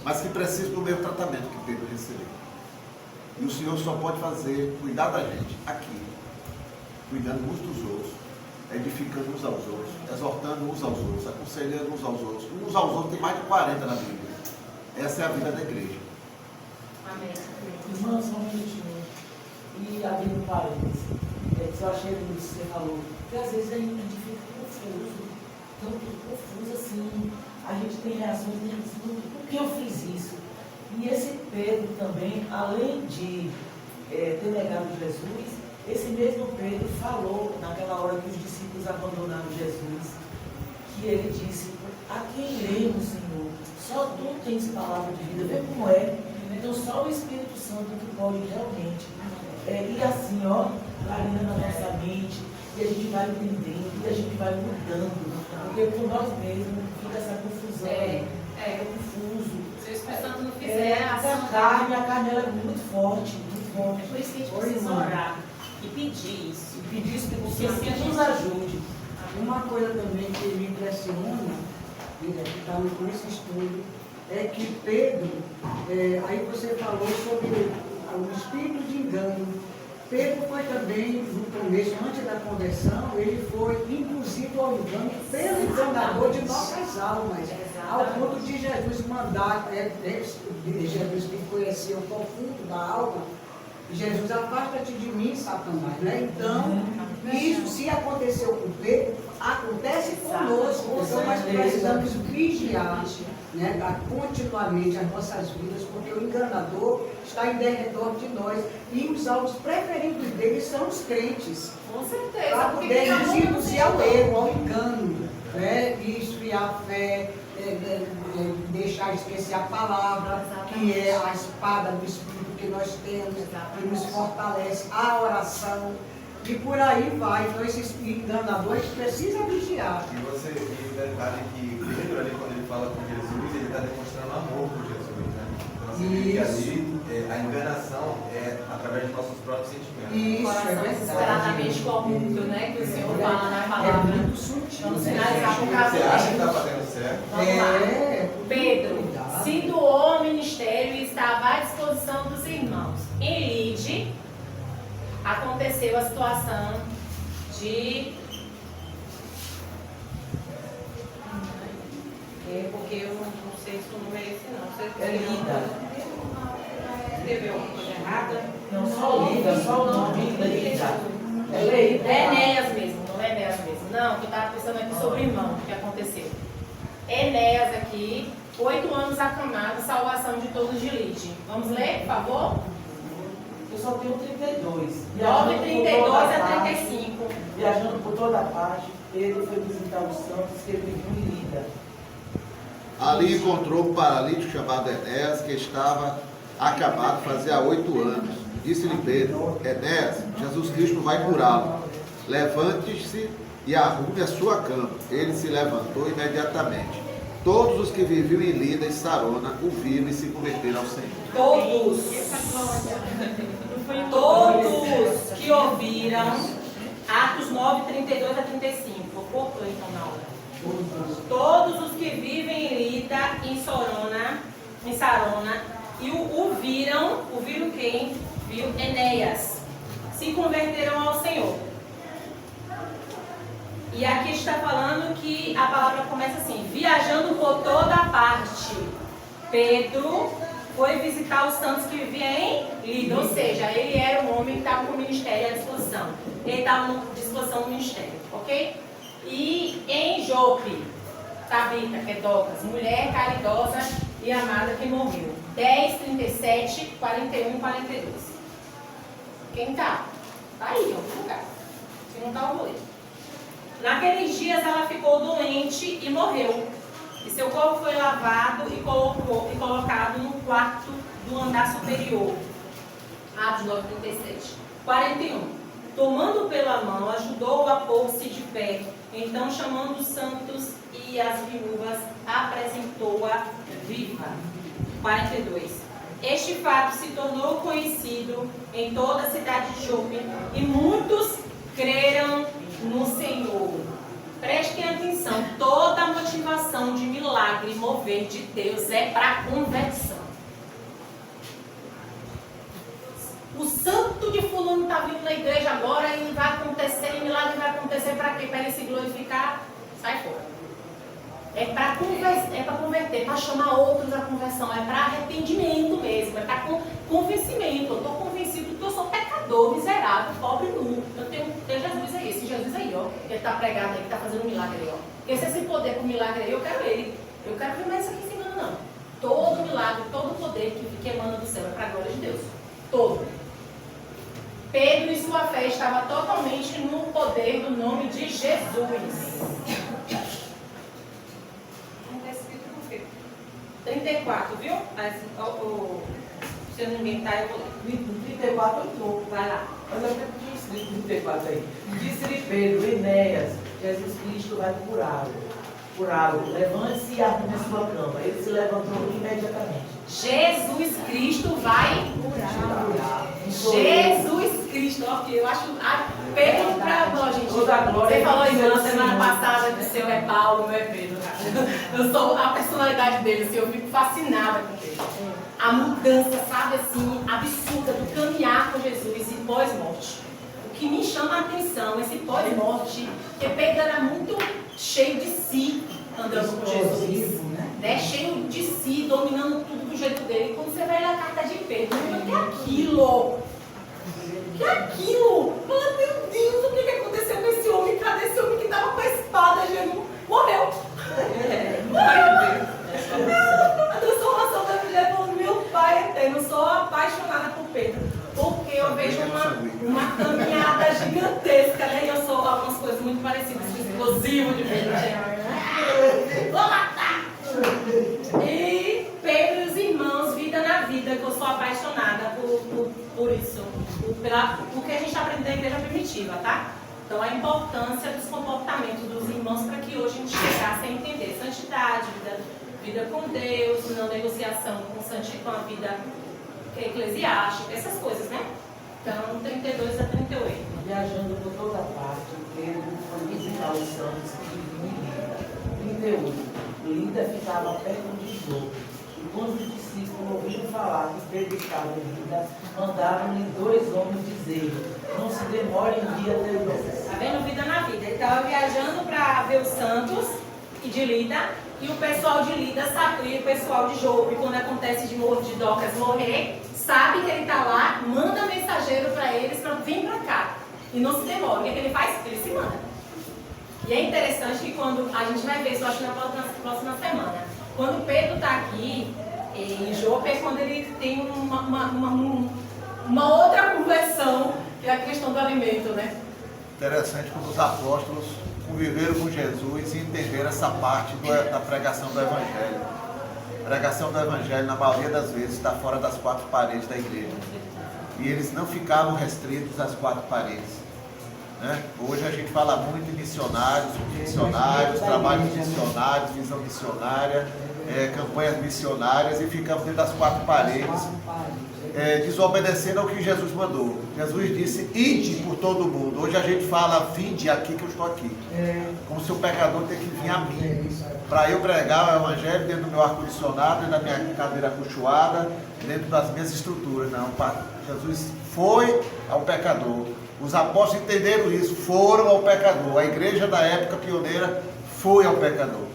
Mas que precisam do mesmo tratamento que Pedro recebeu. E o Senhor só pode cuidar da gente aqui, cuidando uns dos outros, edificando uns aos outros, exortando uns aos outros, aconselhando uns aos outros. Uns aos outros tem mais de 40 na Bíblia. Essa é a vida da igreja. Amém. Irmãos, só um minutinho. E abrindo um parênteses, que eu achei que você falou, que às vezes a gente fica confuso, tanto confuso assim, a gente tem reações de por que eu fiz isso? E esse Pedro também, além de ter negado Jesus, esse mesmo Pedro falou naquela hora que os discípulos abandonaram Jesus, que ele disse, a quem iremos, Senhor? Só tu tens palavra de vida, vê como é. Então só o Espírito Santo que pode realmente. E assim, ó, clareando a nossa mente, e a gente vai entendendo, e a gente vai mudando. Porque por nós mesmos fica essa confusão. Fica confuso. Se o Espírito Santo não fizer a carne ela é muito forte, muito forte. É por isso que a gente precisa orar e pedir isso. E pedir isso, porque assim nos ajude. Uma coisa também que me impressiona, que está com esse estudo, é que Pedro, aí você falou sobre o espírito de engano. Pedro foi também, no começo, antes da conversão, ele foi induzido ao engano pelo enganador de nossas almas, ao ponto de Jesus mandar, Jesus que conhecia o profundo da alma, Jesus, afasta-te de mim, Satanás, né? Então, isso se aconteceu com Pedro, acontece conosco, então nós precisamos vigiar, né, continuamente as nossas vidas, porque o enganador está em derredor de nós e os alvos preferidos dele são os crentes. Com certeza. Para poder induzir ao erro, ao engano, né, e esfriar a fé, deixar esquecer a palavra, que é a espada do Espírito que nós temos, que nos fortalece, a oração. E por aí vai. Então esses enganadores precisam vigiar. E o detalhe que Pedro ali, quando ele fala com Jesus, ele está demonstrando amor por Jesus, né? Então você vê que ali a enganação é através de nossos próprios sentimentos. Isso, é verdade. Desesperadamente corrupto, né? Que o Senhor fala na palavra. É muito sutil. Vamos sinalizar com o Você acha que caso. está fazendo certo? Vamos lá. Pedro, se doou ao ministério e estava à disposição dos irmãos. Em Lide, aconteceu a situação de... porque eu não sei se o nome é esse não. Você Lida. escreveu alguma coisa errada? Não, só Lida, só o nome Lida. É Enéas mesmo, não é Enéas mesmo. Não, que eu estava pensando aqui sobre o irmão, o que aconteceu. Enéas aqui, 8 anos acamado, salvação de todos de Lide. Vamos ler, por favor? Eu só tenho 32. 9, 32 a 35. Viajando por toda a parte, Pedro foi visitar os santos que ele viviam em Lida. Ali encontrou um paralítico chamado Enéas, que estava acamado fazia 8 anos. Disse-lhe Pedro, Enéas, Jesus Cristo vai curá-lo. Levante-se e arrume a sua cama. Ele se levantou imediatamente. Todos os que viviam em Lida e Sarona o viram e se converteram ao Senhor. Todos que ouviram, Atos 9, 32 a 35. Cortou então na hora. Todos os que vivem em Lida, em Sarona, e o viram quem? Viu Enéas. Se converteram ao Senhor. E aqui está falando que a palavra começa assim, viajando por toda a parte. Pedro foi visitar os santos que viviam em Lida, ou seja, ele era um homem que estava com o ministério à disposição. Ele estava à disposição do ministério, ok? E em Jope, Tabita, que é Dorcas, mulher caridosa e amada que morreu. 10, 37, 41 e 42. Quem está? Está aí, em algum lugar. Se não está, eu vou ler. Naqueles dias ela ficou doente e morreu. E seu corpo foi lavado e colocado no quarto do andar superior. Atos 9, 37. 41. Tomando pela mão, ajudou-o a pôr-se de pé. Então, chamando os santos e as viúvas, apresentou-a viva. 42. Este fato se tornou conhecido em toda a cidade de Jope e muitos creram no mover de Deus é para conversão. O santo de fulano está vindo na igreja agora e vai acontecer, e milagre vai acontecer para quê? Para ele se glorificar? Sai fora. É para converter, para chamar outros à conversão, é para arrependimento mesmo, é para convencimento. Eu estou convencido que eu sou pecador, miserável, pobre, nu. Eu tenho Jesus aí, esse Jesus aí, ó, que está pregado aí, que está fazendo um milagre aí, ó. Porque se esse poder para o milagre aí, eu quero ele. Eu quero ver mais isso aqui ensinando, não. Todo milagre, todo poder que emana do céu é para a glória de Deus. Todo. Pedro e sua fé estavam totalmente no poder do nome de Jesus. 34, viu? Mas, se eu não inventar, eu vou ler. No 34 eu estou. Vai lá. Olha o que tinha escrito no 34 aí. Disse-lhe Pedro, Enéas, Jesus Cristo vai curá-lo. Levante-se e arrume a sua cama. Ele se levantou imediatamente. Jesus Cristo vai curar. Jesus Cristo, ó, eu acho. Pedro para nós, gente. Você falou isso na semana passada que o seu é Paulo, o meu é Pedro. Eu sou a personalidade dele, assim, eu fico fascinada com ele. A mudança, sabe, assim, absurda do caminhar com Jesus e pós-morte. O que me chama a atenção, esse pós-morte, porque Pedro era muito cheio de si, andando com Jesus, né? Cheio de si, dominando tudo do jeito dele. E quando você vai ler a carta de Pedro, o que é aquilo? O que é aquilo? Fala, meu Deus, o que aconteceu com esse homem? Cadê esse homem que estava com a espada? Jesus morreu. A transformação da mulher falou, meu Pai eterno, eu sou apaixonada por Pedro. Porque eu vejo uma caminhada gigantesca, né? E eu sou algumas coisas muito parecidas, explosivo de Pedro. Vou matar! E Pedro e os irmãos, vida na vida, que eu sou apaixonada por isso. Porque a gente está aprendendo na igreja primitiva, tá? Então a importância dos comportamentos dos irmãos para que hoje a gente chegasse a entender santidade, vida com Deus, não negociação com a vida eclesiástica, essas coisas, né? Então, 32 a 38. Viajando por toda parte, Pedro foi visitar os santos que viviam em Lida. 38. Lida ficava perto de Jope. E quando os discípulos ouviram falar que Pedro estava em Lida, mandaram-lhe 2 homens dizer: não se demore um dia até nós. Tá vendo? Vida na vida. Ele estava viajando para ver os santos de Lida, e o pessoal de Lida sabia, o pessoal de Jope, quando acontece de Docas morrer, sabe que ele está lá, manda mensageiro para eles para vir para cá. E não se demora. O que ele faz? Ele se manda. E é interessante que quando a gente vai ver, isso eu acho na próxima semana, quando Pedro está aqui em Jope, é quando ele tem uma outra conversão, que é a questão do alimento, né? Interessante como os apóstolos conviveram com Jesus e entenderam essa parte da pregação do Evangelho. A pregação do Evangelho, na maioria das vezes, está fora das 4 paredes da igreja. E eles não ficavam restritos às 4 paredes. Né? Hoje a gente fala muito em missionários, trabalhos missionários, visão missionária, campanhas missionárias, e ficamos dentro das 4 paredes, desobedecendo ao que Jesus mandou. Jesus disse, ide por todo mundo. Hoje a gente fala, vinde aqui que eu estou aqui. Como se o pecador tem que vir a mim, para eu pregar o Evangelho dentro do meu ar-condicionado, dentro da minha cadeira acolchoada, dentro das minhas estruturas. Não, Jesus foi ao pecador. Os apóstolos entenderam isso, foram ao pecador. A igreja da época pioneira foi ao pecador.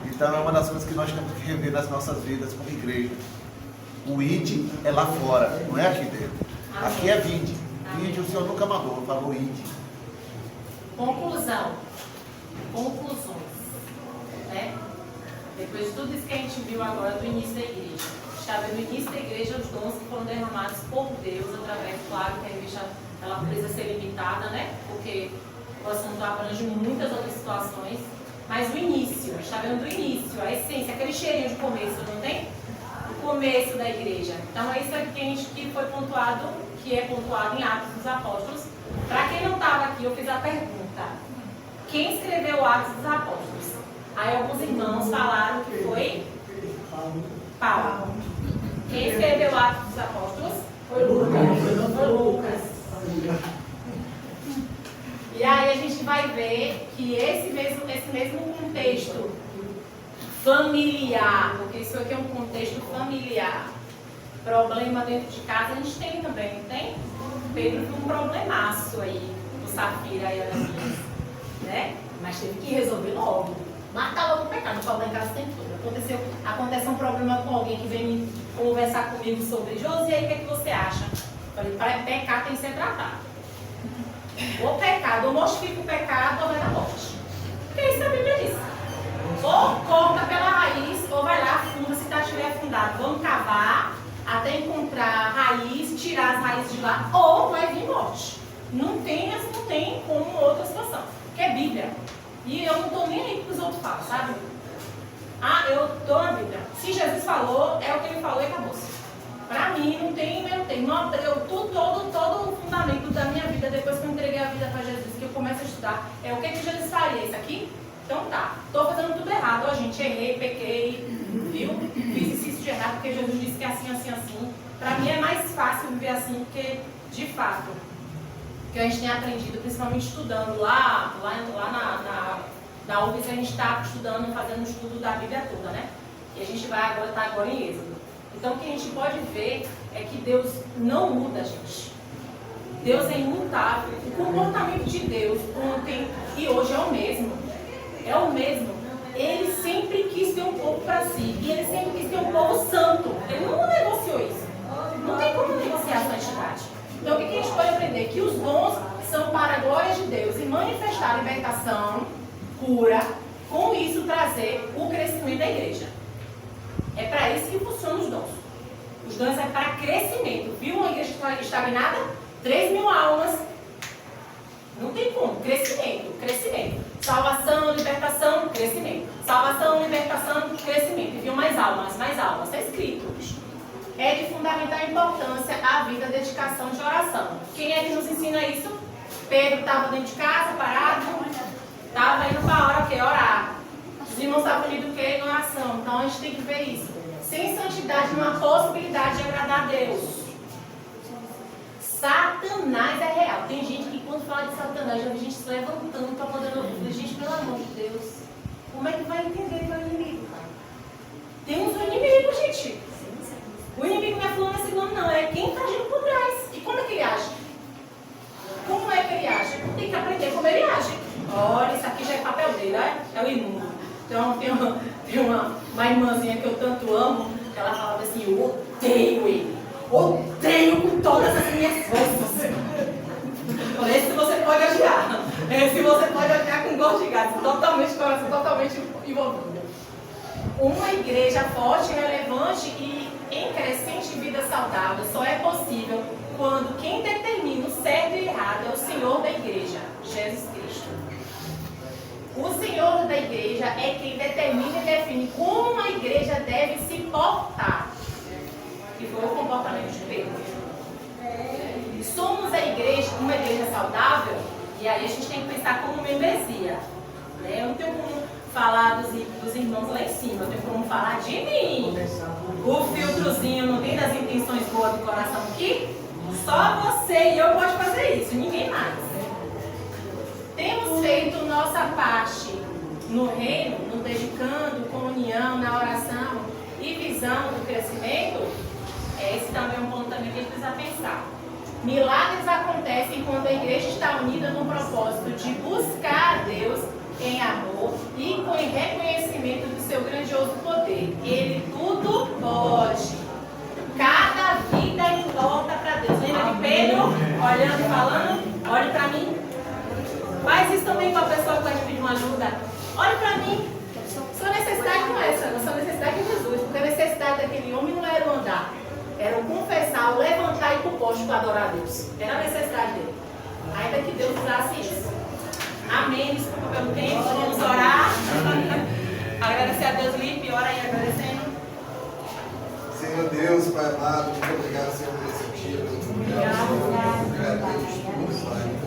Então é uma das coisas que nós temos que rever nas nossas vidas como igreja. O ide é lá fora, não é aqui dentro. Aqui é vinde. Vinde o Senhor nunca mandou, falou ide. Conclusões. Né? Depois de tudo isso que a gente viu agora do início da igreja. Estava no início da igreja os dons que foram derramados por Deus, através, claro, que a igreja ela precisa ser limitada, né? Porque o assunto abrange muitas outras situações. Mas o início, a gente está vendo do início, a essência, aquele cheirinho de começo, não tem? O começo da igreja. Então é isso que foi pontuado, que é pontuado em Atos dos Apóstolos. Para quem não estava aqui, eu fiz a pergunta: quem escreveu Atos dos Apóstolos? Aí alguns irmãos falaram que foi Paulo. Quem escreveu Atos dos Apóstolos? Foi Lucas. E aí a gente vai ver que esse mesmo contexto familiar, porque isso aqui é um contexto familiar. Problema dentro de casa a gente tem também, não tem? Pedro tem um problemaço aí, o Safira e a Ananias, né? Mas teve que resolver logo. Matar logo o pecado, o problema em casa tem tudo. Aconteceu um problema com alguém que vem conversar comigo sobre Josi, e aí o que, é que você acha? Falei, para pecar tem que ser tratado. Ou pecado, ou mortifica o pecado, ou vai na morte. Porque isso a Bíblia diz. Ou corta pela raiz, ou vai lá, afunda se estiver afundado. Vamos cavar até encontrar a raiz, tirar as raízes de lá, ou vai vir morte. Não tem como outra situação. Porque é Bíblia. E eu não estou nem aí para os outros falam, sabe? Ah, eu estou na Bíblia. Se Jesus falou, é o que ele falou e acabou-se. Para mim, não tem. Todo o fundamento da minha vida, depois que eu entreguei a vida para Jesus, que eu começo a estudar, é o que Jesus faria. Isso aqui? Então tá. Estou fazendo tudo errado, ó, gente. Errei, pequei, viu? Fiz isso de errado, porque Jesus disse que é assim, assim, assim. Para mim é mais fácil viver assim, porque, de fato, que a gente tem aprendido, principalmente estudando lá na UFES, a gente está estudando, fazendo um estudo da Bíblia toda, né? E a gente vai agora, está agora em Êxodo. Então o que a gente pode ver é que Deus não muda, gente. Deus é imutável. O comportamento de Deus ontem e hoje é o mesmo. É o mesmo. Ele sempre quis ter um povo para si. E ele sempre quis ter um povo santo. Ele não negociou isso. Não tem como negociar a santidade. Então o que a gente pode aprender? Que os dons são para a glória de Deus e manifestar a libertação, cura, com isso trazer o crescimento da igreja. É para isso que funcionam os dons. Os dons é para crescimento. Viu uma igreja estagnada? 3.000 almas. Não tem como. Crescimento, crescimento. Salvação, libertação, crescimento. Salvação, libertação, crescimento. E viu mais almas, mais almas. Está escrito. É de fundamental importância a vida, a dedicação de oração. Quem é que nos ensina isso? Pedro estava dentro de casa, parado. Estava indo para a hora, o quê? Orar. Os irmãos estavam unidos o quê? Em oração. Então a gente tem que ver isso. Sem santidade não há possibilidade de agradar a Deus. Satanás é real. Tem gente que quando fala de Satanás, já vi gente se levantando para poder ouvir. Gente, pelo amor de Deus, como é que vai entender que é o inimigo, cara? Temos um inimigo, gente. O inimigo não é fulano, não é ciclano, não. É quem está agindo por trás. E como é que ele age? Como é que ele age? Tem que aprender como ele age. Olha, isso aqui já é papel dele, é o imundo. Então, tem uma irmãzinha que eu tanto amo, que ela falava assim, eu odeio ele. Odeio com todas as minhas forças. Esse você pode odiar. Esse você pode odiar com gosto de gás. Totalmente, coração totalmente envolvido. Uma igreja forte, relevante e em crescente vida saudável só é possível quando quem determina o certo e errado é o Senhor da igreja, Jesus Cristo. O Senhor da igreja é quem determina e define como a igreja deve se portar. Que foi o comportamento de Pedro. Somos a igreja, uma igreja saudável, e aí a gente tem que pensar como membresia. Eu não tenho como falar dos irmãos lá em cima, eu tenho como falar de mim. O filtrozinho não tem das intenções boas do coração aqui? Só você e eu pode fazer isso, ninguém mais. Temos feito nossa parte no reino, nos dedicando, comunhão, na oração e visão do crescimento. Esse também é um ponto também que a gente precisa pensar. Milagres acontecem quando a igreja está unida no propósito de buscar a Deus em amor e com reconhecimento do seu grandioso poder. Ele tudo pode. Cada vida importa para Deus. Lembra de Pedro olhando e falando? Olhe para mim. Faz isso também com a pessoa que vai te pedir uma ajuda. Olhe para mim. Sua necessidade não é essa, sua necessidade é Jesus. Porque a necessidade daquele homem não era o andar. Era o confessar, o levantar e ir para o posto para adorar a Deus. Era a necessidade dele. Ainda que Deus usasse isso. Amém. Desculpa pelo tempo. Vamos orar. Agradecer a Deus, Lipe. Ora aí agradecendo. Senhor Deus, Pai amado, muito obrigado, Senhor, por esse dia. Muito obrigado, Senhor. Obrigado por tudo, Pai.